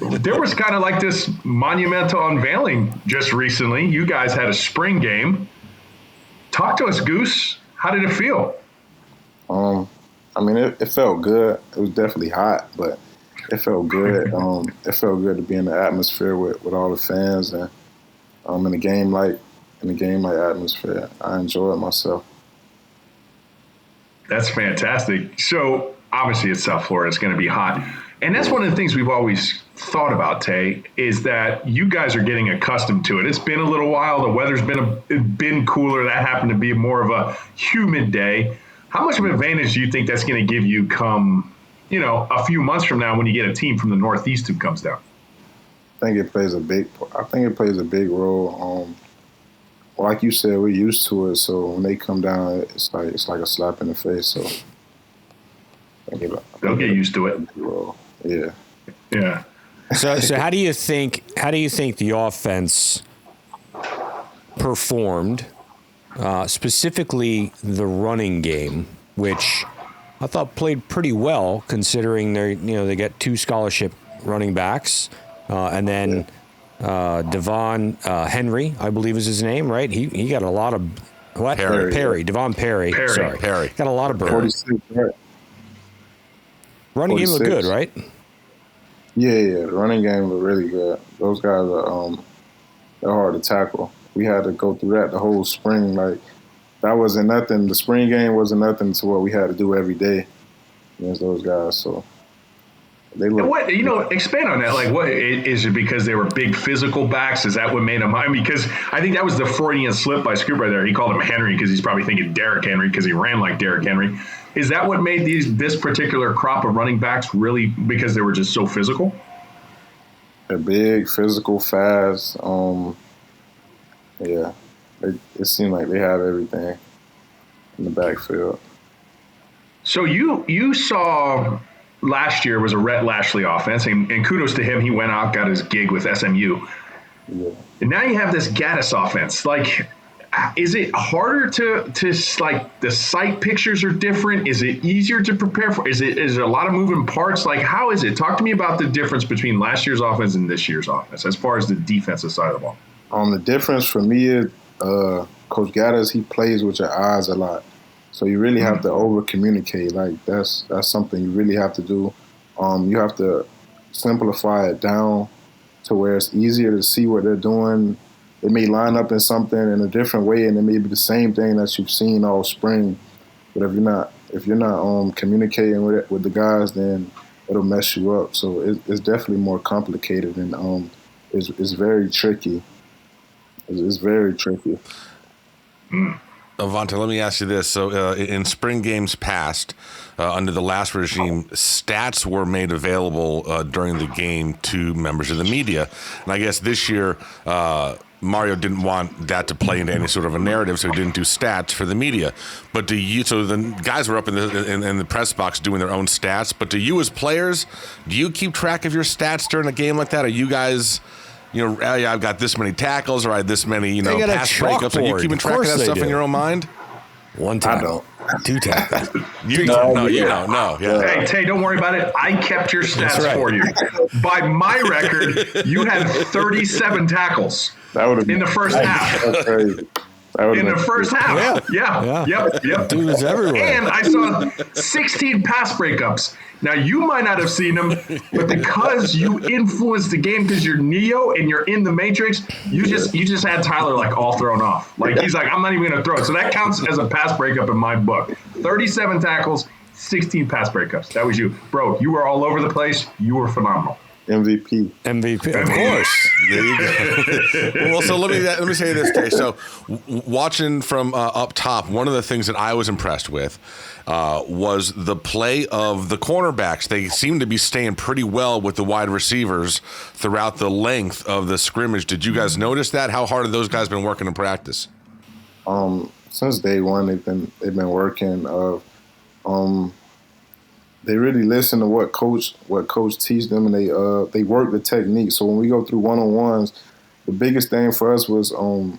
F: there was kind of like this monumental unveiling just recently. You guys had a spring game. Talk to us, Goose. How did it feel?
J: I mean, it felt good. It was definitely hot, but it felt good. It felt good to be in the atmosphere with all the fans and in the game like atmosphere. I enjoyed myself.
F: That's fantastic. So obviously it's South Florida. It's going to be hot. And that's one of the things we've always thought about, Tay, is that you guys are getting accustomed to it. It's been a little while. The weather's been cooler. That happened to be more of a humid day. How much of an advantage do you think that's going to give you come, a few months from now when you get a team from the Northeast who comes down?
J: I think it plays a big role. Like you said, we're used to it. So when they come down, it's like a slap in the face. So
F: they'll get used to it.
J: Yeah.
F: Yeah.
B: So how do you think the offense performed, specifically the running game, which I thought played pretty well considering they get 2 scholarship running backs, and then Devon Henry, I believe is his name, right? He got a lot of what? Perry. Devon Perry. Sorry.
A: Perry.
B: Got a lot of birds.
J: 46, right?
B: Running game looked good, right?
J: Yeah. The running game looked really good. Those guys are they're hard to tackle. We had to go through that the whole spring. Like that wasn't nothing. The spring game wasn't nothing to what we had to do every day against those guys. So they look.
F: What, expand on that. Like, what is it? Because they were big physical backs? Is that what made them? I mean, because I think that was the Freudian slip by Scoop right there. He called him Henry because he's probably thinking Derrick Henry because he ran like Derrick Henry. Is that what made this particular crop of running backs really, because they were just so physical?
J: They're big, physical, fast. Yeah, it seemed like they have everything in the backfield.
F: So you saw last year was a Rhett Lashley offense, and kudos to him. He went out, got his gig with SMU.
J: Yeah.
F: And now you have this Gators offense. Like, is it harder to like, the sight pictures are different? Is it easier to prepare for? Is there a lot of moving parts? Like, how is it? Talk to me about the difference between last year's offense and this year's offense as far as the defensive side of the ball.
J: The difference for me is Coach Gators, he plays with your eyes a lot. So you really have to over-communicate. Like, that's something you really have to do. You have to simplify it down to where it's easier to see what they're doing. They may line up in something in a different way, and it may be the same thing that you've seen all spring. But if you're not communicating with the guys, then it'll mess you up. So it's definitely more complicated, and it's very tricky. It's very tricky.
A: Avantae, let me ask you this. So in spring games past, under the last regime, stats were made available during the game to members of the media. And I guess this year, Mario didn't want that to play into any sort of a narrative, so he didn't do stats for the media. But so the guys were up in the press box doing their own stats. But do you as players, do you keep track of your stats during a game like that? Are you guys... I've got this many tackles, or I had this many, pass breakups. Are you keeping track of that stuff in your own mind?
B: One tackle. Two tackles.
A: You don't. Yeah.
F: Hey, Tay, don't worry about it. I kept your stats for you. By my record, you had 37 tackles in the first half.
J: That's crazy.
F: In the first half. Yeah. Yep.
B: Dude was everywhere.
F: And I saw 16 pass breakups. Now, you might not have seen them, but because you influenced the game because you're Neo and you're in the Matrix, you just had Tyler like all thrown off. Like, he's like, I'm not even going to throw it. So that counts as a pass breakup in my book. 37 tackles, 16 pass breakups. That was you. Bro, you were all over the place. You were phenomenal.
J: MVP,
B: of course.
A: There you go. Well, so let me say this, Tay. So, watching from up top, one of the things that I was impressed with was the play of the cornerbacks. They seem to be staying pretty well with the wide receivers throughout the length of the scrimmage. Did you guys notice that? How hard have those guys been working in practice?
J: Since day one, they've been working. They really listen to what coach teach them, and they work the technique. So when we go through one-on-ones, the biggest thing for us was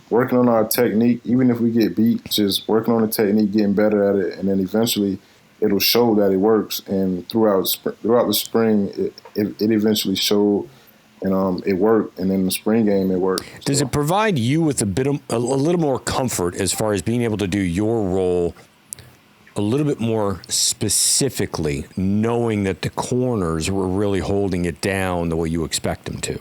J: working on our technique. Even if we get beat, just working on the technique, getting better at it, and then eventually it'll show that it works. And throughout the spring, it eventually showed, and it worked. And in the spring game, it worked.
B: Does it provide you with a little more comfort as far as being able to do your role a little bit more specifically, knowing that the corners were really holding it down the way you expect them to?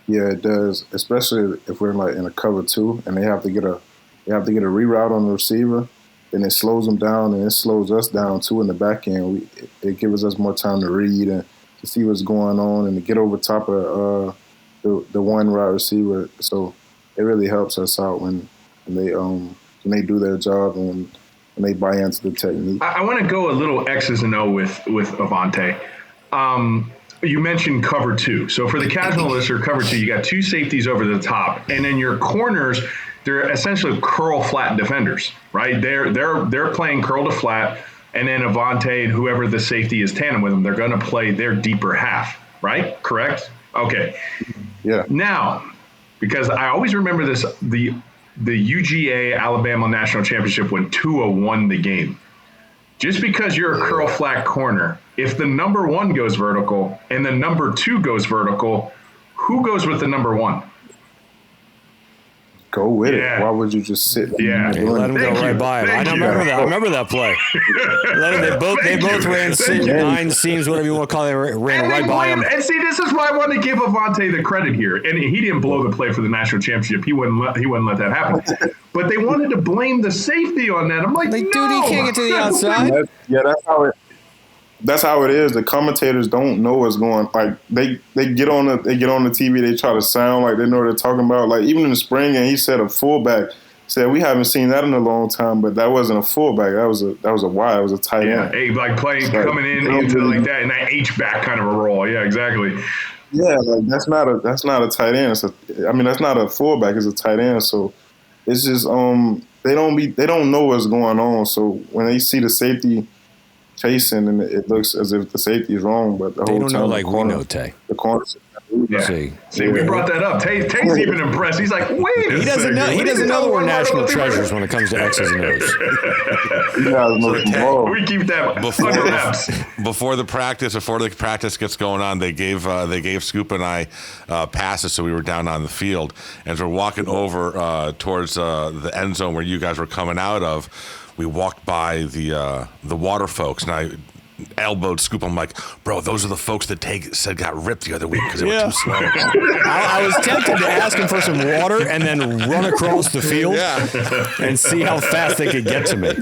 J: Yeah, it does, especially if we're in a cover two and they have to get a reroute on the receiver, and it slows them down and it slows us down too in the back end. It gives us more time to read and to see what's going on and to get over top of the one wide receiver. So it really helps us out when they do their job and when they buy into the technique.
F: I want to go a little X's and O with Avantae. You mentioned cover two. So for the casual listener, cover two, you got two safeties over the top, and then your corners, they're essentially curl flat defenders, right? They're playing curl to flat, and then Avantae and whoever the safety is tandem with them, they're going to play their deeper half, right? Correct? Okay.
J: Yeah.
F: Now, because I always remember this, the UGA Alabama National Championship when Tua won the game. Just because you're a curl flat corner, if the number one goes vertical and the number two goes vertical, who goes with the number one?
J: go with
F: Yeah.
J: it. Why would you just sit?
F: Yeah.
B: They let him go
F: Thank
B: right
F: you.
B: by him. I
F: Thank
B: remember
F: you.
B: that. I remember that play. They both ran
F: Thank you.
B: 9 seams, whatever you want to call it. Ran
F: And
B: right
F: they
B: by
F: blame,
B: him.
F: and see, this is why I want to give Avantae the credit here. And he didn't blow the play for the national championship. He wouldn't let that happen. But they wanted to blame the safety on that. I'm like,
B: Like,
F: no.
B: dude, he can't get to the outside.
J: That's how it is. The commentators don't know what's going. Like they get on the TV. They try to sound like they know what they're talking about. Like even in the spring, and he said a fullback. Said we haven't seen that in a long time, but that wasn't a fullback. That was a wide. It was a tight end.
F: Yeah, like playing coming into like that in that H back kind of a role. Yeah, exactly.
J: Yeah, like that's not a tight end. That's not a fullback. It's a tight end. So it's just they don't know what's going on. So when they see the safety chasing, and it looks as if the safety is wrong, but the
B: They
J: whole
B: don't
J: time
B: know like we know, Tay.
J: the corner.
F: Yeah. See, we brought that up. Tay's even impressed. He's like, wait a
B: He doesn't
F: second.
B: know. He
F: We
B: doesn't know we're national
F: about
B: treasures when it comes to X's and O's.
F: We keep that under wraps.
A: Before the practice gets going on, they gave Scoop and I passes, so we were down on the field. And as we're walking over towards the end zone where you guys were coming out of, we walked by the water folks, and I elbowed Scoop. I'm like, bro, those are the folks that said got ripped the other week because they were too slow.
B: I was tempted to ask him for some water and then run across the field and see how fast they could get to me.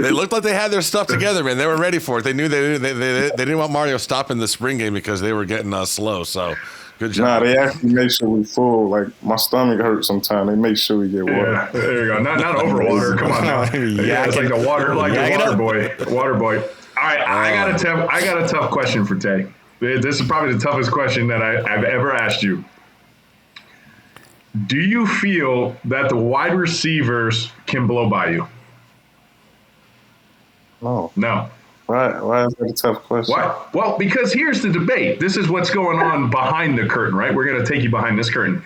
A: They looked like they had their stuff together, man. They were ready for it. They knew they didn't want Mario stopping the spring game because they were getting slow. So good job.
J: Nah, they actually make sure we full. Like my stomach hurts sometimes. They make sure we get water.
F: Yeah, there you go. Not over water. Come on now. Yeah, it's like the water boy. Water boy. All right, I got a tough question for Tay. This is probably the toughest question that I've ever asked you. Do you feel that the wide receivers can blow by you?
J: No.
F: Why
J: is that a tough question?
F: Why? Well, because here's the debate. This is what's going on behind the curtain, right? We're going to take you behind this curtain.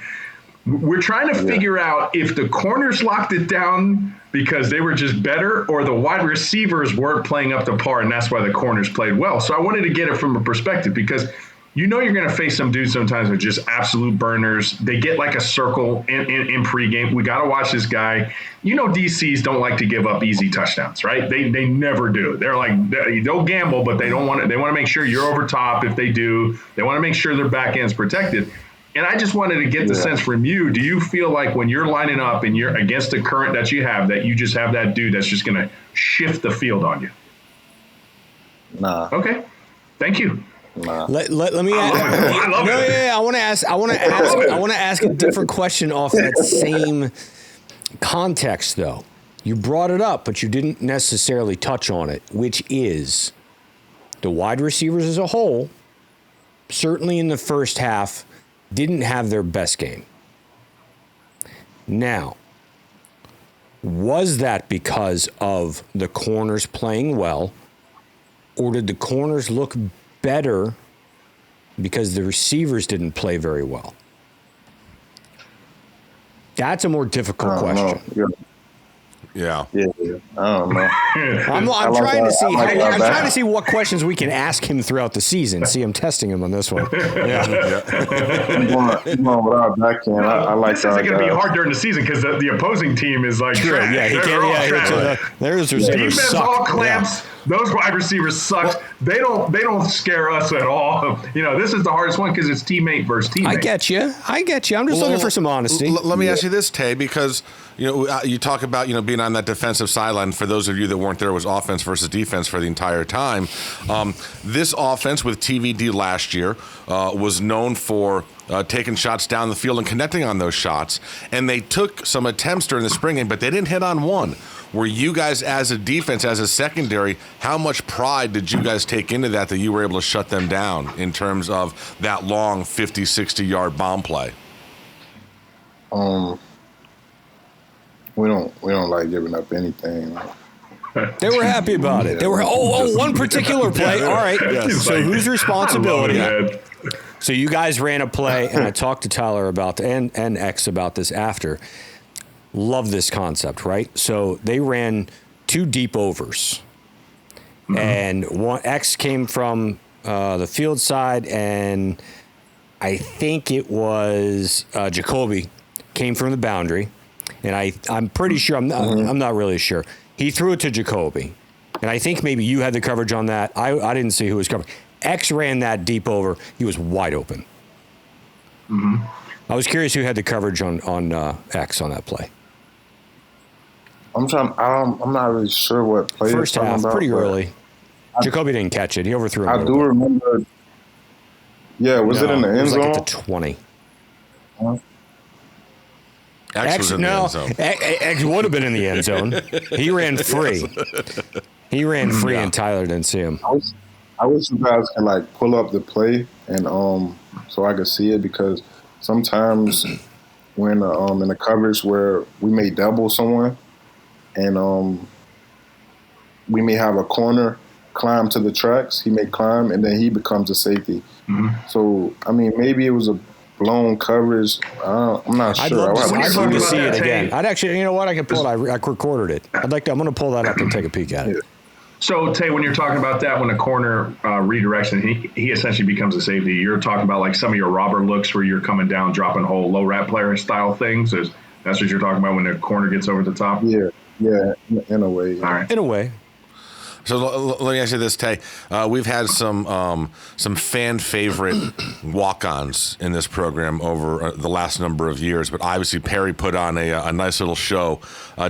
F: We're trying to figure out if the corners locked it down because they were just better, or the wide receivers weren't playing up to par, and that's why the corners played well. So I wanted to get it from a perspective, because you know you're going to face some dudes sometimes with just absolute burners. They get like a circle in pregame. We got to watch this guy. You know, DCs don't like to give up easy touchdowns, right? They never do. They're like, they'll gamble, but they don't want to. They want to make sure you're over top. If they do, they want to make sure their back end's protected. And I just wanted to get the sense from you. Do you feel like when you're lining up and you're against the current that you have, that you just have that dude that's just going to shift the field on you?
J: Nah.
F: Okay. Thank you.
J: Nah.
B: Let me ask. I want to ask a different question off that same context, though. You brought it up, but you didn't necessarily touch on it, which is the wide receivers as a whole, certainly in the first half, didn't have their best game. Now, was that because of the corners playing well, or did the corners look better because the receivers didn't play very well? That's a more difficult question.
A: Yeah.
J: I don't know.
B: I'm trying to see what questions we can ask him throughout the season. See, I'm testing him on this one.
J: I'm going without backhand. I like
F: this isn't going to be hard during the season because the opposing team is like trash.
B: Yeah, he can't. There's receivers.
F: The defense
B: suck.
F: all clamps. Those wide receivers suck. They don't scare us at all. You know, this is the hardest one because it's teammate versus teammate.
B: I get you. I'm just looking for some honesty.
A: Let me ask you this, Tay, because you talk about being on that defensive sideline. For those of you that weren't there, it was offense versus defense for the entire time. This offense with TVD last year was known for taking shots down the field and connecting on those shots, and they took some attempts during the spring game, but they didn't hit on one. Were you guys, as a defense, as a secondary, how much pride did you guys take into that you were able to shut them down in terms of that long 50, 60-yard bomb play?
J: We don't like giving up anything.
B: They were happy about it. They were one particular play. All right. So whose responsibility? So you guys ran a play, and I talked to Tyler about and X about this after. Love this concept, right? So they ran 2 deep overs, and one X came from the field side, and I think it was Jacoby came from the boundary, and I'm pretty sure, I'm not really sure. He threw it to Jacoby, and I think maybe you had the coverage on that. I didn't see who was covering. X ran that deep over. He was wide open.
F: Mm-hmm.
B: I was curious who had the coverage on X on that play.
J: I'm not really sure what play.
B: First half,
J: about,
B: pretty early. Jacoby didn't catch it. He overthrew it.
J: I do remember. Yeah, was it in the end zone?
B: Like at the 20.
A: X was in the end zone.
B: X would have been in the end zone. He ran free. He ran free, and Tyler didn't see him.
J: I wish you guys can like pull up the play and so I could see it, because sometimes when in the coverage where we may double someone and we may have a corner climb to the tracks, he may climb and then he becomes a safety. Mm-hmm. So I mean, maybe it was a blown coverage. I'm not sure.
B: I'd love to see it again. I'd actually, you know what? I can pull it. I recorded it. I'm going to pull that up and take a peek at it.
F: So, Tay, when you're talking about that, when a corner redirects and he essentially becomes a safety, you're talking about like some of your robber looks where you're coming down, dropping whole low rat player style things. That's what you're talking about when the corner gets over the top?
J: Yeah, in a way.
F: All right.
B: In a way.
A: So let me ask you this, Tay. We've had some fan favorite walk-ons in this program over the last number of years, but obviously Perry put on a nice little show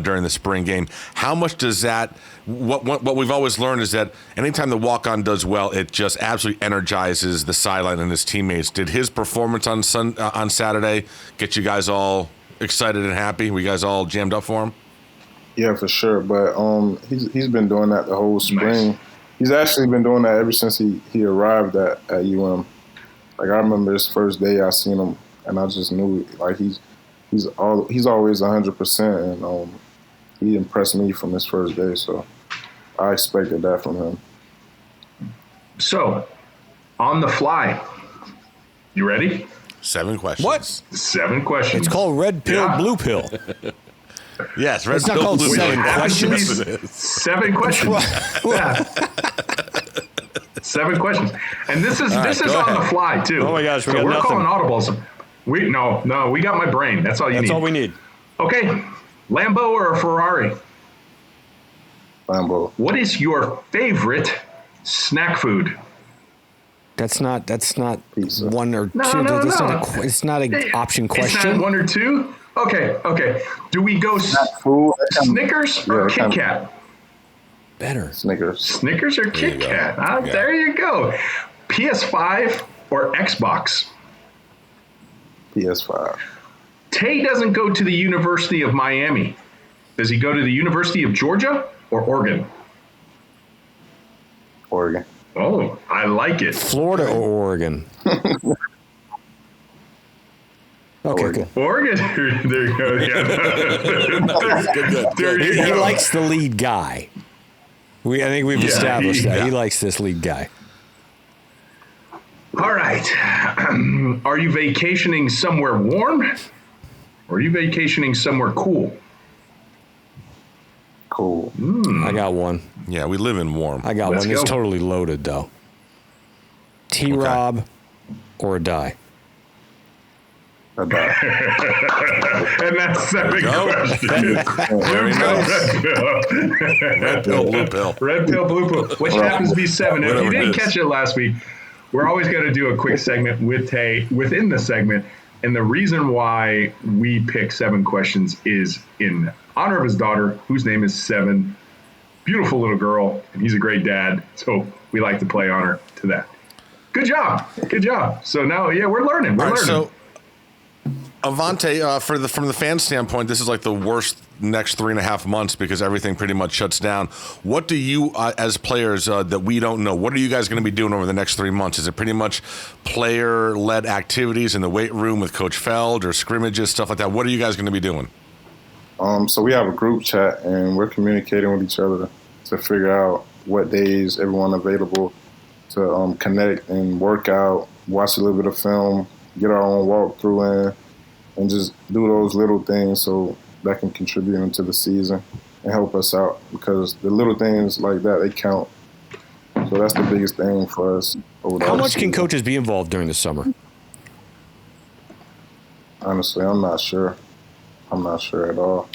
A: during the spring game. How much does that? What we've always learned is that anytime the walk-on does well, it just absolutely energizes the sideline and his teammates. Did his performance on Saturday get you guys all excited and happy? Were you guys all jammed up for him?
J: Yeah, for sure. But he's been doing that the whole spring. Nice. He's actually been doing that ever since he arrived at UM. Like I remember his first day I seen him, and I just knew like he's always 100%, and he impressed me from his first day. So I expected that from him.
F: So, on the fly, you ready?
A: 7 questions.
B: What?
F: 7 questions.
B: It's called red pill, blue pill.
A: Yes,
B: it's not called 7 questions.
F: 7 questions. Yeah. 7 questions, and this is on the fly too.
B: Oh my gosh,
F: we're calling audibles. We got my brain. That's all you need.
B: That's all we need.
F: Okay, Lambo or a Ferrari?
J: Lambo.
F: What is your favorite snack food?
B: That's not
J: pizza.
B: 1 or 2.
F: No.
B: It's not an option question.
F: It's not 1 or 2. Okay. Do we go Snickers or Kit Kat?
B: Better.
J: Snickers
F: or Kit Kat? There you go. PS5 or Xbox?
J: PS5.
F: Tay doesn't go to the University of Miami. Does he go to the University of Georgia or Oregon?
J: Oregon.
F: Oh, I like it.
B: Florida or Oregon? Okay, cool.
F: Oregon. There you go. Yeah.
B: He likes the lead guy. I think we've established that. He likes this lead guy.
F: All right. Are you vacationing somewhere warm? Or are you vacationing somewhere cool?
J: Cool.
B: I got one.
A: Yeah, we live in warm.
B: I got one. It's totally loaded, though. T-Rob or a die?
J: A die.
F: And that's 7 questions.
A: Very nice. Red pill, blue pill.
F: Red pill, blue pill. Which happens to be 7. If you didn't catch it last week, we're always going to do a quick segment with Tay within the segment. And the reason why we pick 7 questions is in honor of his daughter, whose name is 7. Beautiful little girl, and he's a great dad. So we like to play honor to that. Good job. So now, we're learning. We're learning.
A: So, Avantae, from the fan standpoint, this is like the worst next 3.5 months because everything pretty much shuts down. What do you, as players that we don't know, what are you guys going to be doing over the next 3 months? Is it pretty much player-led activities in the weight room with Coach Feld or scrimmages, stuff like that? What are you guys going to be doing?
J: So we have a group chat, and we're communicating with each other to figure out what days everyone available to connect and work out, watch a little bit of film, get our own walkthrough in, and just do those little things so that can contribute into the season and help us out, because the little things like that, they count. So that's the biggest thing for us.
B: How much can coaches be involved during the summer?
J: Honestly, I'm not sure. I'm not sure at all.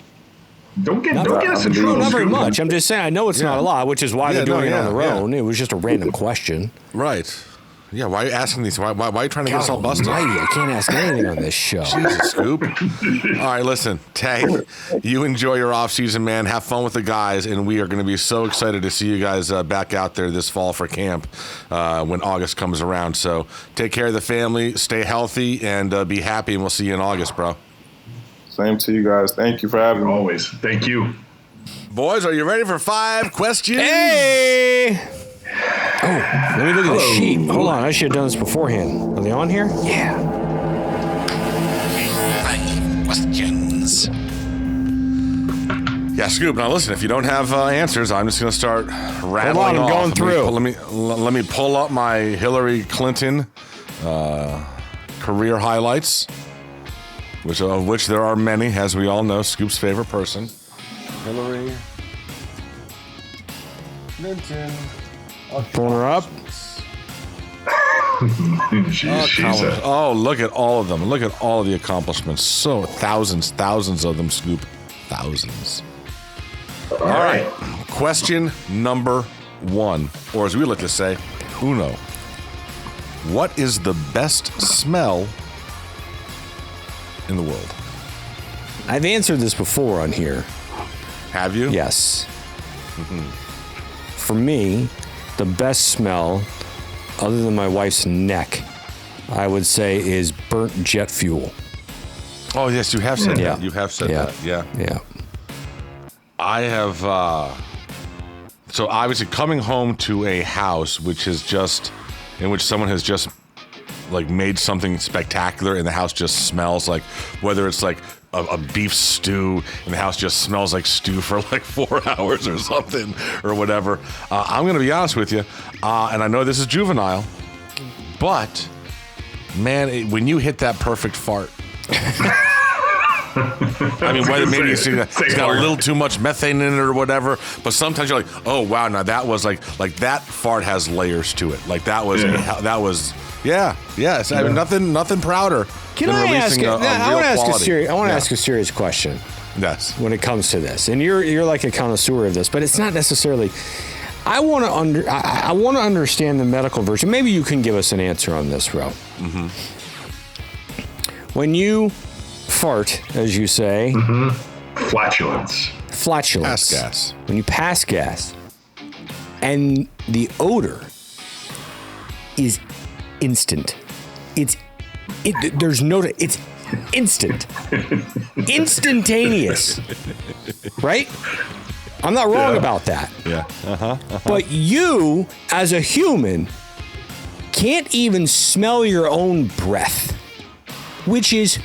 F: Don't get us in trouble.
B: Not very
F: Scoop.
B: much. I'm just saying, I know it's not a lot, which is why they're doing it on their own. It was just a random question.
A: Right. Yeah, why are you asking these? Why are you trying to get us all busted?
B: I can't ask anything on this show.
A: Jesus, Scoop. All right, listen, Tay, you enjoy your off season, man. Have fun with the guys, and we are going to be so excited to see you guys back out there this fall for camp when August comes around. So take care of the family, stay healthy, and be happy, and we'll see you in August, bro.
J: Same to you guys. Thank you for having me.
F: Always. Thank you.
A: Boys, are you ready for 5 questions?
B: Hey! Oh, let me look at the sheet. Hold on, I should have done this beforehand. Are they on here? Yeah.
E: 5 questions.
A: Yeah, Scoop. Now listen, if you don't have answers, I'm just going to start rattling
B: I'm
A: off.
B: going through.
A: Let me pull up my Hillary Clinton career highlights, of which there are many, as we all know. Scoop's favorite person, Hillary Clinton.
B: Pulling her up.
A: Oh, look at all of them. Look at all of the accomplishments. So thousands of them, Scoop. Thousands. All right. Question number 1, or as we like to say, uno. What is the best smell in the world?
B: I've answered this before on here.
A: Have you?
B: Yes. For me, the best smell, other than my wife's neck, I would say is burnt jet fuel.
A: Oh, yes, you have said
B: Yeah.
A: that. You have said that. Yeah.
B: Yeah.
A: I have, so obviously coming home to a house in which someone has just like made something spectacular and the house just smells like, whether it's like a beef stew and the house just smells like stew for like 4 hours or something or whatever. I'm going to be honest with you, and I know this is juvenile, but man, when you hit that perfect fart, I mean, whether maybe it's got a little too much methane in it or whatever, but sometimes you're like, oh wow, now that was like that fart has layers to it. Like that was yes. I mean, nothing prouder.
B: Can
A: than
B: I ask?
A: releasing
B: I want to ask
A: quality.
B: I want to ask a serious question.
A: Yes.
B: When it comes to this, and you're like a connoisseur of this, but it's not necessarily. I want to understand the medical version. Maybe you can give us an answer on this, Ro.
A: Mm-hmm.
B: When you fart, as you say,
F: Flatulence.
A: Pass gas.
B: When you pass gas, and the odor is instant. It's instant. Instantaneous. Right? I'm not wrong about that.
A: Yeah.
B: But you, as a human, can't even smell your own breath, which is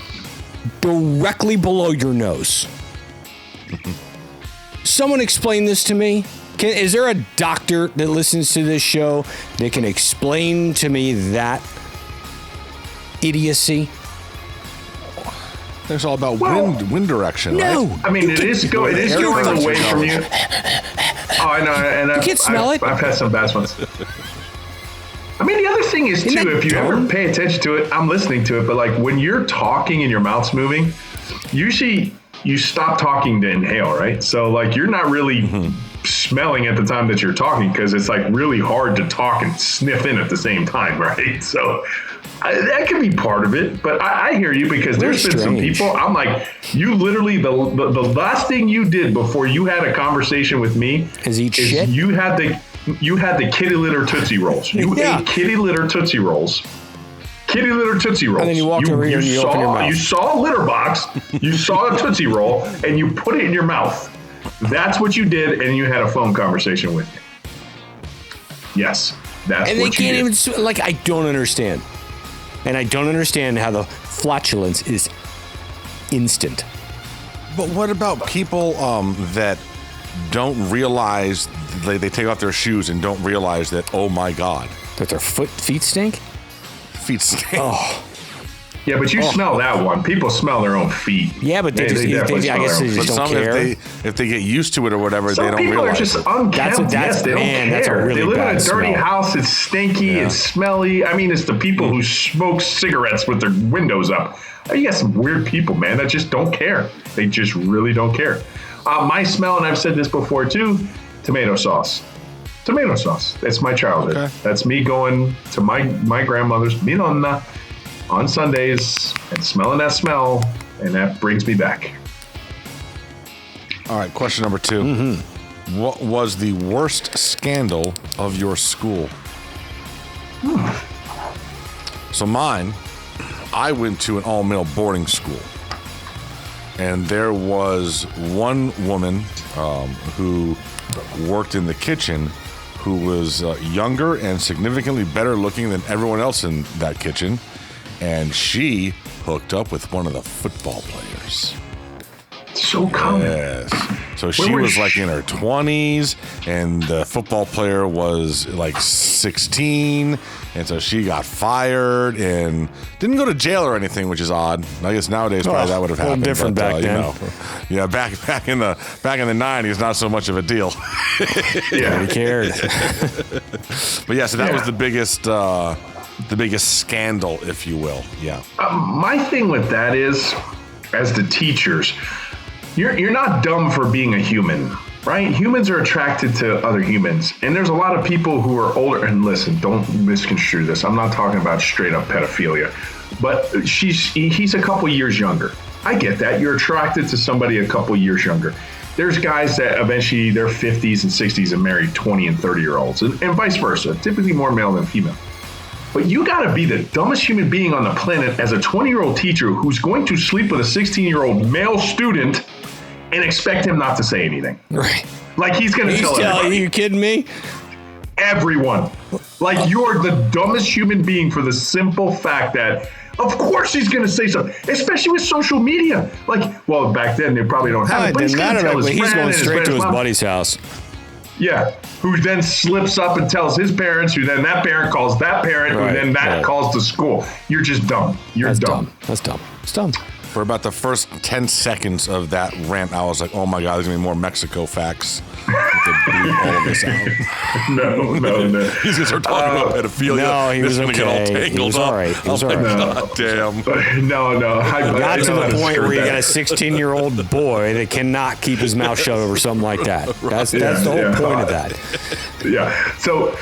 B: directly below your nose. Someone explain this to me. Is there a doctor that listens to this show that can explain to me that idiocy?
A: It's all about wind direction, right?
F: I mean, it is going away from you. Oh, I know, and
B: You can't smell it.
F: I've had some bad ones. I mean, the other thing is, too, if you ever pay attention to it, I'm listening to it, but like when you're talking and your mouth's moving, usually you stop talking to inhale, right? So like you're not really smelling at the time that you're talking because it's like really hard to talk and sniff in at the same time, right? So that could be part of it, but I hear you because there's been some people, I'm like, you literally, the last thing you did before you had a conversation with me
B: is eat shit?
F: You had the kitty litter Tootsie Rolls. You ate kitty litter Tootsie Rolls. Kitty litter Tootsie Rolls.
B: And then you walked over here and you opened your mouth.
F: You saw a litter box, you saw a Tootsie Roll, and you put it in your mouth. That's what you did, and you had a phone conversation with me. Yes, that's
B: and
F: what you did.
B: And they can't even, like, I don't understand. And I don't understand how the flatulence is instant.
A: But what about people that don't realize, they take off their shoes and don't realize that, oh my God.
B: That their feet stink?
A: Feet stink.
B: Oh.
F: Yeah, but you smell that one. People smell their own feet.
B: Yeah, but I guess they just don't care.
A: If they get used to it or whatever, they don't realize.
F: Some people are just unkempt. Yes, they don't care.
B: That's a really
F: they live in a dirty
B: smell.
F: house. It's stinky. It's smelly. I mean, it's the people who smoke cigarettes with their windows up. You got some weird people, man, that just don't care. They just really don't care. My smell, and I've said this before too, tomato sauce. Tomato sauce. That's my childhood. Okay. That's me going to my grandmother's Milonna on Sundays and smelling that smell, and that brings me back.
A: All right, question number 2. Mm-hmm. What was the worst scandal of your school? So mine, I went to an all-male boarding school, and there was one woman who worked in the kitchen who was younger and significantly better looking than everyone else in that kitchen. And she hooked up with one of the football players.
F: So common.
A: Yes. So she was like in her 20s, and the football player was like 16, and so she got fired and didn't go to jail or anything, which is odd. I guess nowadays probably that would have happened.
B: Different back then.
A: Yeah, back in the 90s, not so much of a deal.
B: Yeah, he cared.
A: But yeah, so that was the biggest scandal, if you will. Yeah.
F: My thing with that is, as the teachers, you're not dumb for being a human, right? Humans are attracted to other humans. And there's a lot of people who are older. And listen, don't misconstrue this. I'm not talking about straight up pedophilia. But he's a couple years younger. I get that. You're attracted to somebody a couple years younger. There's guys that eventually they're 50s and 60s and married 20 and 30-year-olds, and vice versa. Typically more male than female. But you got to be the dumbest human being on the planet as a 20-year-old teacher who's going to sleep with a 16-year-old male student and expect him not to say anything.
B: Right.
F: Like he's going to tell everybody.
B: Are you kidding me?
F: Everyone. Like you're the dumbest human being for the simple fact that, of course he's going to say something, especially with social media. Like, well, back then they probably don't have it, but he's going to tell his friend.
B: He's going straight to his buddy's house.
F: Yeah, who then slips up and tells his parents, who then that parent calls that parent, who then that calls the school. You're just dumb. That's dumb.
B: That's dumb. It's dumb.
A: For about the first 10 seconds of that rant, I was like, oh my God, there's going to be more Mexico facts. To bleep all of this out.
F: No.
A: He's going to start talking about pedophilia.
B: No, he was okay.
A: Get all tangled
B: he was all right. He was all right.
A: God damn.
F: No.
B: Got to the point where you got a 16-year-old boy that cannot keep his mouth shut over something like that. That's the whole point of that.
F: Yeah. So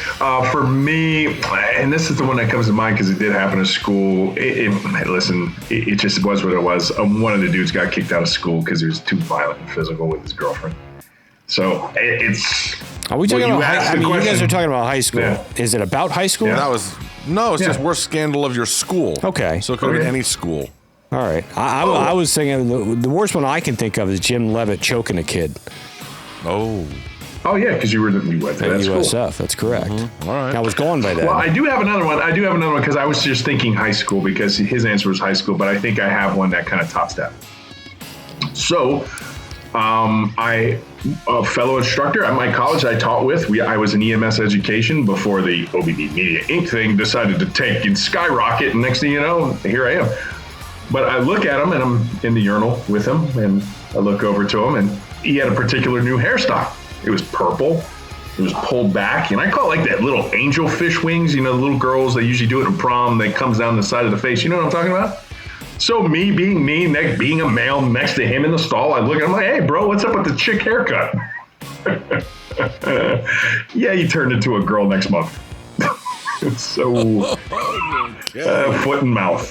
F: for me, and this is the one that comes to mind because it did happen at school. It just was what it was. One of the dudes got kicked out of school because he was too violent and physical with his girlfriend. So it's.
B: Are we talking about? You guys are talking about high school. Yeah. Is it about high school?
A: Yeah. It's just worst scandal of your school.
B: Okay.
A: So it could be any school.
B: All right. I was thinking the worst one I can think of is Jim Levitt choking a kid.
F: Oh yeah, because you went to that
B: USF.
F: school.
B: That's correct.
A: Mm-hmm. All right.
B: I was going by that.
F: Well, I do have another one because I was just thinking high school because his answer was high school, but I think I have one that kind of tops that. So, a fellow instructor at my college I taught with, I was in EMS education before the OBB Media Inc. thing decided to tank and skyrocket, and next thing you know, here I am. But I look at him, and I'm in the urinal with him, and I look over to him, and he had a particular new hairstyle. It was purple. It was pulled back, and I call it like that little angelfish wings. You know, the little girls, they usually do it in prom. That comes down the side of the face. You know what I'm talking about? So me being being a male next to him in the stall, I look at him like, hey, bro, what's up with the chick haircut? Yeah, he turned into a girl next month. So, foot and mouth.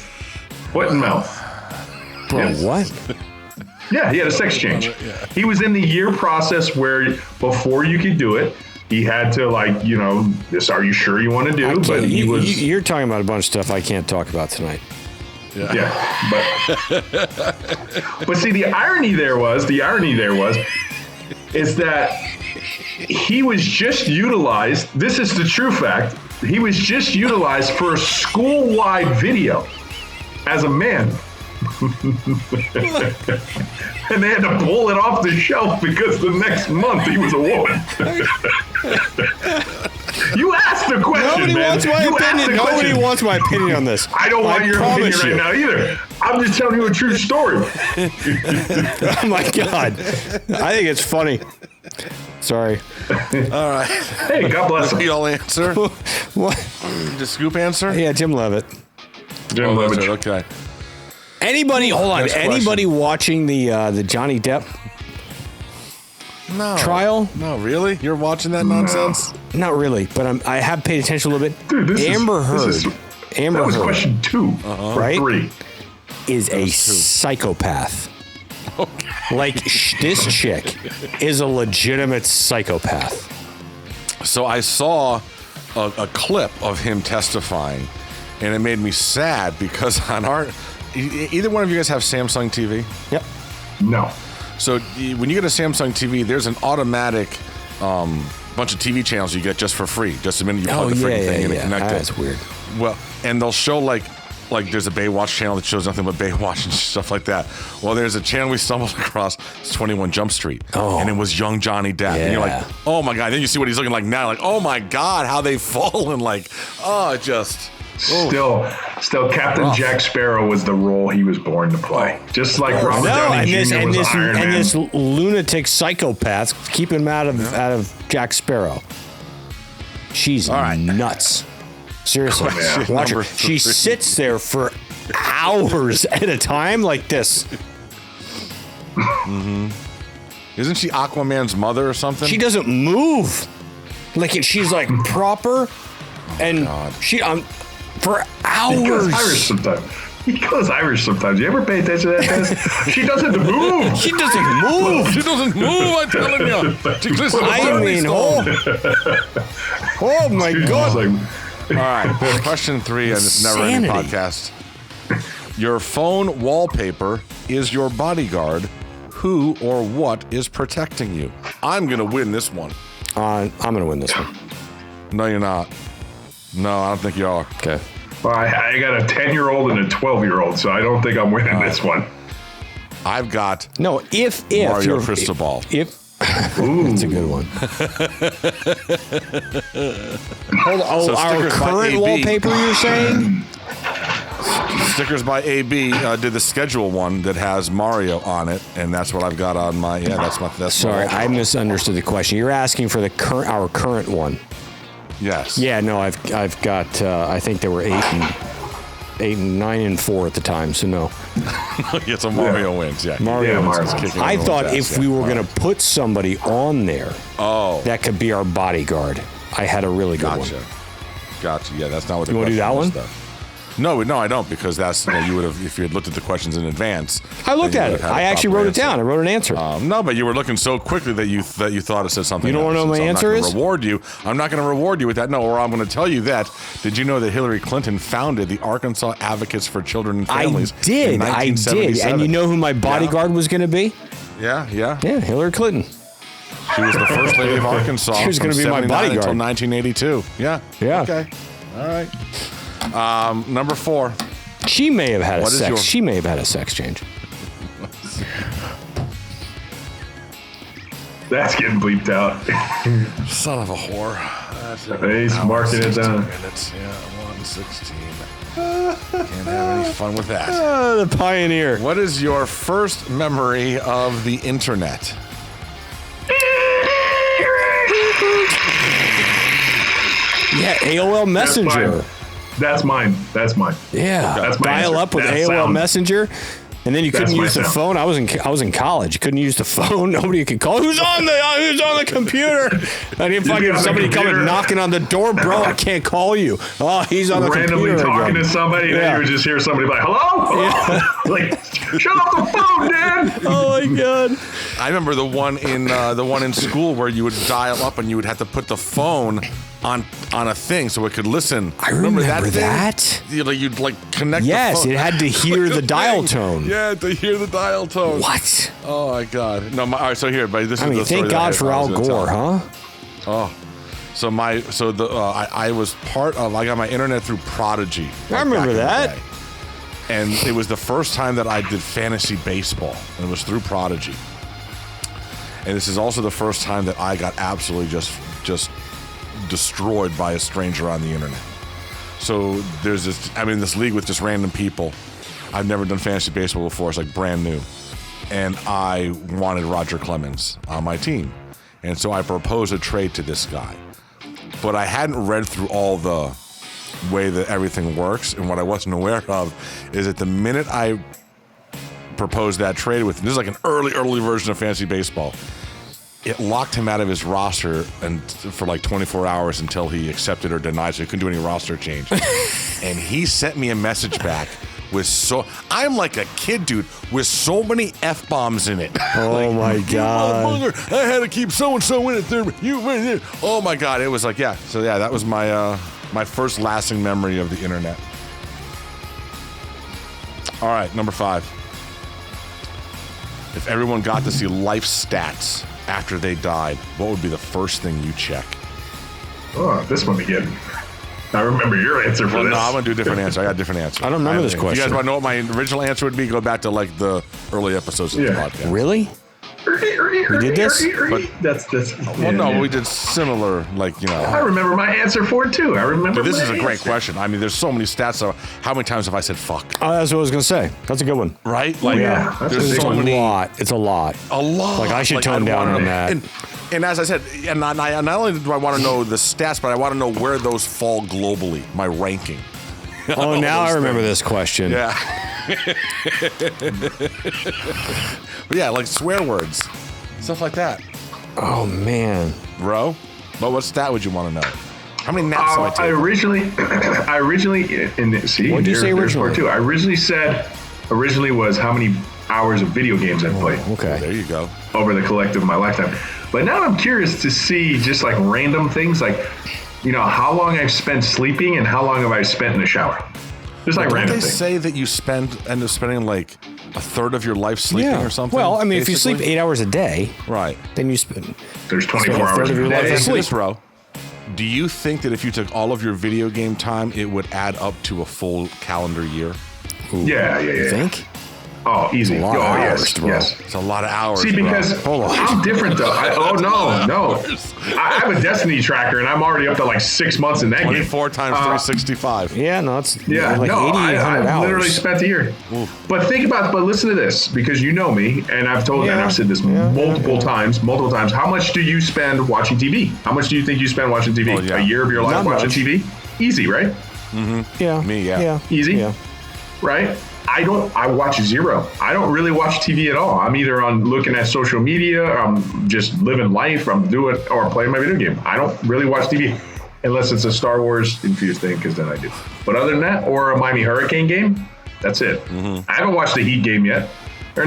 F: Foot and mouth.
B: Bro, yes. What?
F: Yeah, he had a sex change. He was in the year process where before you could do it, he had to this, are you sure you want to do? But he was.
B: You're talking about a bunch of stuff I can't talk about tonight.
F: Yeah, but see, the irony there was is that he was just utilized. This is the true fact. He was just utilized for a school-wide video as a man. And they had to pull it off the shelf because the next month he was a woman. You asked the question.
B: Nobody
F: man.
B: wants my
F: You asked
B: opinion.
F: the
B: Nobody
F: question.
B: wants my opinion on this.
F: I don't want your opinion
B: promise
F: right now either. I'm just telling you a true story.
B: Oh my God. I think it's funny. Sorry.
A: All right.
F: Hey, God bless him.
A: Y'all answer.
B: What?
A: Did Scoop answer?
B: Yeah, Jim Levitt.
F: Jim
A: that's
F: Levitt.
A: it. Okay.
B: Anybody? Hold on.
A: Next question.
B: Anybody watching the Johnny Depp
A: No.
B: trial?
A: No, really? You're watching that nonsense?
B: Not really, but I have paid attention a little bit.
F: Dude, this
B: Amber
F: is,
B: Heard.
F: this is,
B: Amber
F: that was
B: Heard
F: question 2 or
B: Right?
F: 3.
B: is a psychopath. Like this chick is a legitimate psychopath.
A: So I saw a clip of him testifying, and it made me sad because on our either one of you guys have Samsung TV?
B: Yep.
F: No.
A: So when you get a Samsung TV, there's an automatic bunch of TV channels you get just for free. Just the minute you plug the freaking thing in and connect it.
B: That's weird.
A: Well, and they'll show like there's a Baywatch channel that shows nothing but Baywatch and stuff like that. Well, there's a channel we stumbled across. It's 21 Jump Street, and it was young Johnny Depp. And you're like, oh my God. Then you see what he's looking like now. Like, oh my God, how they've fallen. Like, oh, it just.
F: Still, Captain Jack Sparrow was the role he was born to play. Just like Robert Downey Jr. was Iron Man.
B: And this lunatic psychopath keep him out of Jack Sparrow. She's nuts. Seriously, watch her. She sits there for hours at a time like this.
A: Mm-hmm. Isn't she Aquaman's mother or something?
B: She doesn't move. Like she's like proper, and she for hours.
F: He goes Irish sometimes. You ever pay attention to that test? She doesn't move.
B: She doesn't move.
A: She doesn't move. I'm telling you. She listens to
B: I mean, oh my God.
A: All right, question 3 on this never-ending podcast. Your phone wallpaper is your bodyguard. Who or what is protecting you? I'm going to win this one.
B: I'm going to win this one.
A: No, you're not. No, I don't think you are.
B: Okay.
F: Well, I got a 10-year-old and a 12-year-old, so I don't think I'm winning this one.
A: I've got
B: if
A: Mario crystal ball.
B: That's a good one. Hold on.
A: So
B: Our current wallpaper, you're saying?
A: Stickers by AB did the schedule one that has Mario on it, and that's what I've got on my. Yeah, that's
B: Sorry, I misunderstood the question. You're asking for our current one.
A: Yes.
B: Yeah, no, I've got. I think there were 8 and 9 and 4 at the time. So no.
A: Yeah, so Mario wins. Yeah.
B: Mario wins.
A: Kicking
B: I thought
A: everyone's
B: if we were going to put somebody on there, that could be our bodyguard. I had a really good one.
A: Gotcha. Yeah, that's not what.
B: You want to do that one?
A: No, I don't, because that's you would have if you had looked at the questions in advance.
B: I looked at it. I actually wrote it down. I wrote an answer.
A: No, but you were looking so quickly that you thought it said something.
B: You don't want to know what my answer is?
A: I'm not going to reward you with that. No, or I'm going to tell you that. Did you know that Hillary Clinton founded the Arkansas Advocates for Children and Families?
B: I did. And you know who my bodyguard was going to be?
A: Yeah.
B: Yeah, Hillary Clinton.
A: She was the first lady of Arkansas.
B: She was going to be my bodyguard
A: until 1982. Yeah. Okay. All right. Number 4.
B: She may have had She may have had a sex change.
F: That's getting bleeped out.
A: Son of a whore.
F: He's marking it down.
A: Minutes. Yeah, 1:16. Can't have any fun with that.
B: The pioneer.
A: What is your first memory of the internet?
B: Yeah, AOL Messenger.
F: That's mine.
B: Yeah,
F: That's my
B: dial
F: answer.
B: up with
F: That
B: AOL
F: sound.
B: Messenger, and then you couldn't use the
F: sound.
B: phone. I was in college. You couldn't use the phone. Nobody could call. Who's on the computer? I need fucking somebody coming knocking on the door, bro. I can't call you. Oh, he's on the
F: Randomly
B: computer.
F: talking
B: again.
F: to somebody, and then you would just hear somebody like, "Hello?"
B: Yeah.
F: Like, shut off the phone, Dad.
B: Oh my God.
A: I remember the one in school where you would dial up and you would have to put the phone on a thing so it could listen.
B: I remember
A: that.
B: that?
A: You'd connect.
B: Yes,
A: the phone.
B: it had to hear the dial
A: thing.
B: tone.
A: Yeah, to hear the dial tone.
B: What?
A: Oh my God. No, all right. So here, buddy. This is the story
B: thank
A: that
B: God for Al Gore, huh?
A: Oh, I was part of. I got my internet through Prodigy.
B: I remember that.
A: And it was the first time that I did fantasy baseball, and it was through Prodigy. And this is also the first time that I got absolutely just destroyed by a stranger on the internet. So there's this league with just random people. I've never done fantasy baseball before. It's like brand new. And I wanted Roger Clemens on my team. And so I proposed a trade to this guy. But I hadn't read through all the way that everything works. And what I wasn't aware of is that the minute I proposed that trade with him, this is like an early version of fantasy baseball, it locked him out of his roster and for like 24 hours until he accepted or denied, so he couldn't do any roster change. And he sent me a message back with I'm like a kid, dude, with so many F-bombs in it.
B: Oh my God.
A: I had to keep so-and-so in it there. Oh my God. It was like, yeah. So yeah, that was my my first lasting memory of the internet. All right, number 5. If everyone got to see life stats after they died, what would be the first thing you check?
F: Oh, this one again. I remember your answer for this.
A: No, I'm going to do a different answer. I got a different answer.
B: I don't remember this question.
A: If you guys want to know what my original answer would be, go back to like the early episodes of the podcast.
B: Really? We did this?
F: But that's
A: well, no, we did similar, like, you know.
F: I remember my answer for it too. I remember.
A: Dude, this is a great question. I mean, there's so many stats. So how many times have I said fuck?
B: Oh, that's what I was going to say. That's a good one.
A: Right? Like,
F: yeah.
A: There's so many.
B: It's a lot.
A: A lot.
B: Like, I should tone down on that.
A: And as I said, and not only do I want to know the stats, but I want to know where those fall globally, my ranking.
B: Oh, now I remember this question.
A: Yeah. But yeah, like swear words. Stuff like that.
B: Oh, man.
A: Bro, but what stat would you want to know? How many naps have I taken?
F: I originally, and see,
B: what did you say originally?
F: Too. I originally was how many hours of video games I've played.
B: Okay.
A: There you go.
F: Over the collective of my lifetime. But now I'm curious to see just like random things, like, you know, how long I've spent sleeping and how long have I spent in the shower. Just like random things.
A: Don't they say that you end up spending like a third of your life sleeping or something?
B: Well, I mean, if you sleep 8 hours a day,
A: right,
B: then you spend.
F: There's 24 hours of your life
A: to sleep, bro. Do you think that if you took all of your video game time, it would add up to a full calendar year?
F: Ooh. Yeah.
B: You think?
F: Oh, easy.
B: It's a lot of hours, bro.
F: Yes.
A: It's a lot of hours.
F: See, because I'm different though. No. I have a Destiny tracker, and I'm already up to like 6 months in that
A: 24
F: game.
A: times 365.
B: Yeah, no, it's
F: like
B: 8,800 hours.
F: Literally spent a year. Oof. But listen to this, because you know me, and I've told and I've said this multiple times. How much do you spend watching TV? How much do you think you spend watching TV? A year of your life watching TV? Easy, right?
A: Mm-hmm.
B: Yeah.
A: Me, yeah.
F: Easy?
B: Yeah.
F: Right? I watch zero. I don't really watch TV at all. I'm either looking at social media, or I'm just living life, or playing my video game. I don't really watch TV unless it's a Star Wars infused thing, because then I do. But other than that, or a Miami Hurricane game, that's it. Mm-hmm. I haven't watched the Heat game yet. I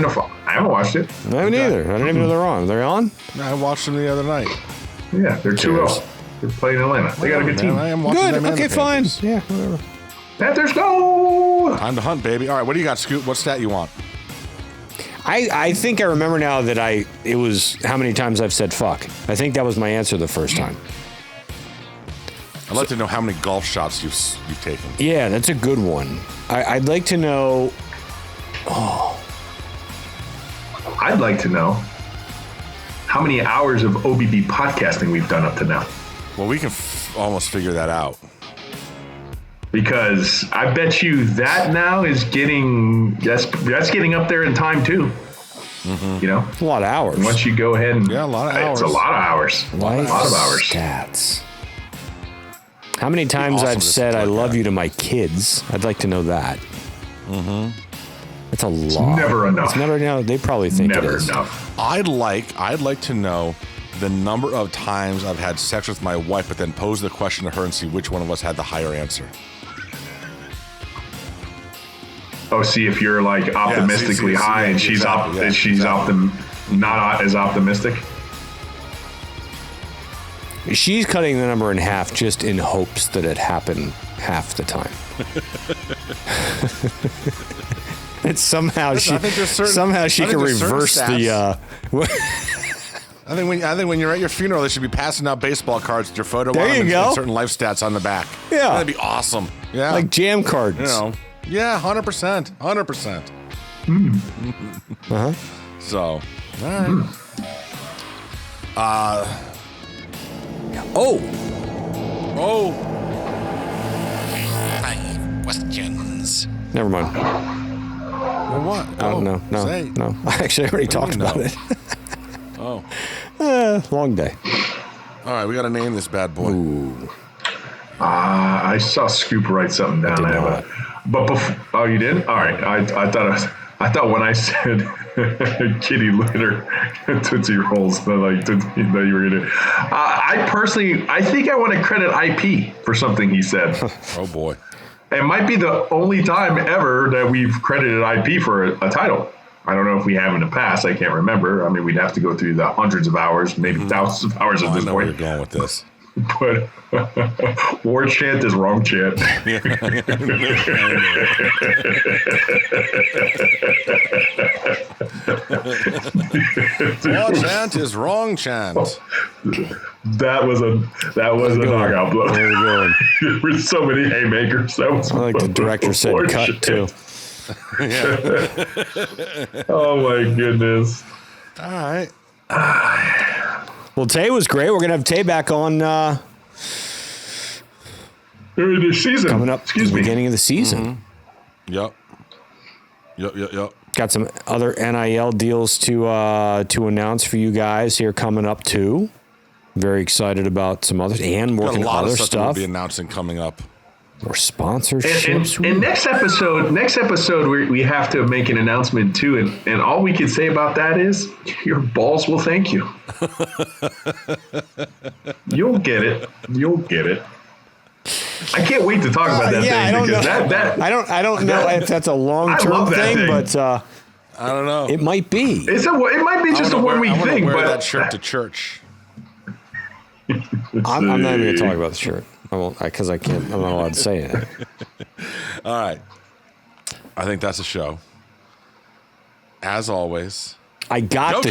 F: haven't watched it.
B: I haven't either. I don't even know they're on. They're on?
A: I watched them the other night.
F: Yeah, they're 2-0. They're playing Atlanta. They got a good team.
A: I am watching
B: good.
A: them.
B: Okay, fine. Yeah, whatever.
F: Panthers go!
A: Time to hunt, baby. All right, what do you got, Scoot? What stat you want?
B: I think I remember now that it was how many times I've said fuck. I think that was my answer the first time.
A: I'd like to know how many golf shots you've taken.
B: Yeah, that's a good one. I'd like to know.
F: I'd like to know how many hours of OBB podcasting we've done up to now.
A: Well, we can almost figure that out.
F: Because I bet you that now is that's getting up there in time too. Mm-hmm. You know,
B: it's a lot of hours.
F: Once you go ahead and
A: a lot of hours.
F: It's a lot of hours.
B: A lot of hours. Stats. How many times I've said I love you to my kids? I'd like to know that.
A: Mm-hmm.
F: It's
B: It's a lot.
F: never enough.
B: It's never enough. They probably think
F: never
B: it is.
F: Enough.
A: I'd like to know the number of times I've had sex with my wife, but then pose the question to her and see which one of us had the higher answer.
F: Oh, see if you're like optimistically high and she's not as optimistic.
B: She's cutting the number in half just in hopes that it happened half the time. And somehow she can reverse the.
A: I think when you're at your funeral, they should be passing out baseball cards with your photo
B: there
A: on them
B: you go.
A: and certain life stats on the back.
B: Yeah,
A: that'd be awesome. Yeah,
B: like jam cards.
A: You know. Yeah, 100%. 100%.
B: Uh-huh.
A: So, all right. Oh.
E: 5 questions.
B: Never mind.
A: Well, what?
B: Oh, no. I actually already talked about it.
A: Oh.
B: Long day.
A: All right, we got to name this bad boy.
B: Ooh.
F: I saw Scoop write something down. Oh, you did? All right. I thought when I said kitty litter Tootsie Rolls that you were gonna. I think I want to credit IP for something he said.
A: Oh boy.
F: It might be the only time ever that we've credited IP for a title. I don't know if we have in the past. I can't remember. I mean, we'd have to go through the hundreds of hours, maybe thousands of hours at this
A: I know
F: point.
A: where you're going with this.
F: But Warchant is Wrongchant.
A: Warchant is Wrongchant.
F: That was a knockout blow.
B: There we go.
F: There were so many haymakers. That was
B: I like the director said cut too.
F: Oh my goodness.
A: All right.
B: Well, Tay was great. We're gonna have Tay back on
F: Early this season
B: coming up.
F: Excuse me.
B: Beginning of the season.
A: Yep.
B: Got some other NIL deals to announce for you guys here coming up too. Very excited about some others and working
A: Got a lot
B: other
A: of stuff. We'll
B: stuff.
A: be announcing coming up.
B: Or sponsorships.
F: And next episode, we have to make an announcement too. And all we can say about that is your balls will thank you. You'll get it. I can't wait to talk about that thing.
B: I don't know. I don't know if that's a long-term thing, but
A: I don't know.
B: it might be.
F: It might be just a 1 week thing.
A: Wear
F: But
A: that shirt to church.
B: I'm not even going to talk about the shirt. I won't, because I can't. I'm not allowed to say it.
A: All right. I think that's a show. As always.
B: I got the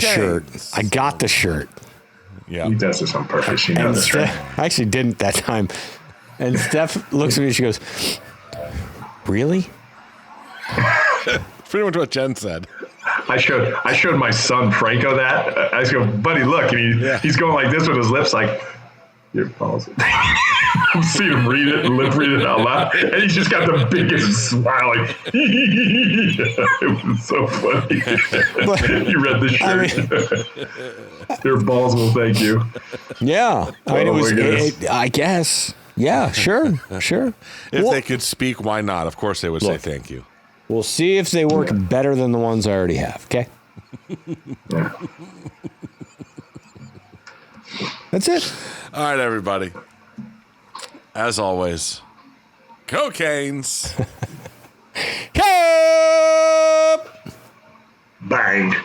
B: shirt.
A: Yeah.
F: He does this on purpose. You know this, right?
B: I actually didn't that time. And Steph looks at me and she goes, "Really?"
A: Pretty much what Jen said.
F: I showed my son Franco that. I go, buddy, look, and he's going like this with his lips, like your balls. I'm seeing him read it and lip read it out loud, and he's just got the biggest smile. Like, it was so funny. You read the shirt. Your balls will thank you.
B: Yeah, I mean, I guess. Yeah, sure.
A: If they could speak, why not? Of course they would say thank you.
B: We'll see if they work better than the ones I already have, okay?
F: Yeah.
B: That's it.
A: All right, everybody. As always, cocaines.
F: Bang.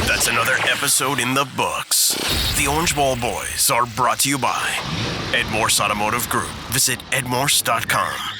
D: That's another episode in the books. The Orange Bowl Boys are brought to you by Ed Morse Automotive Group. Visit edmorse.com.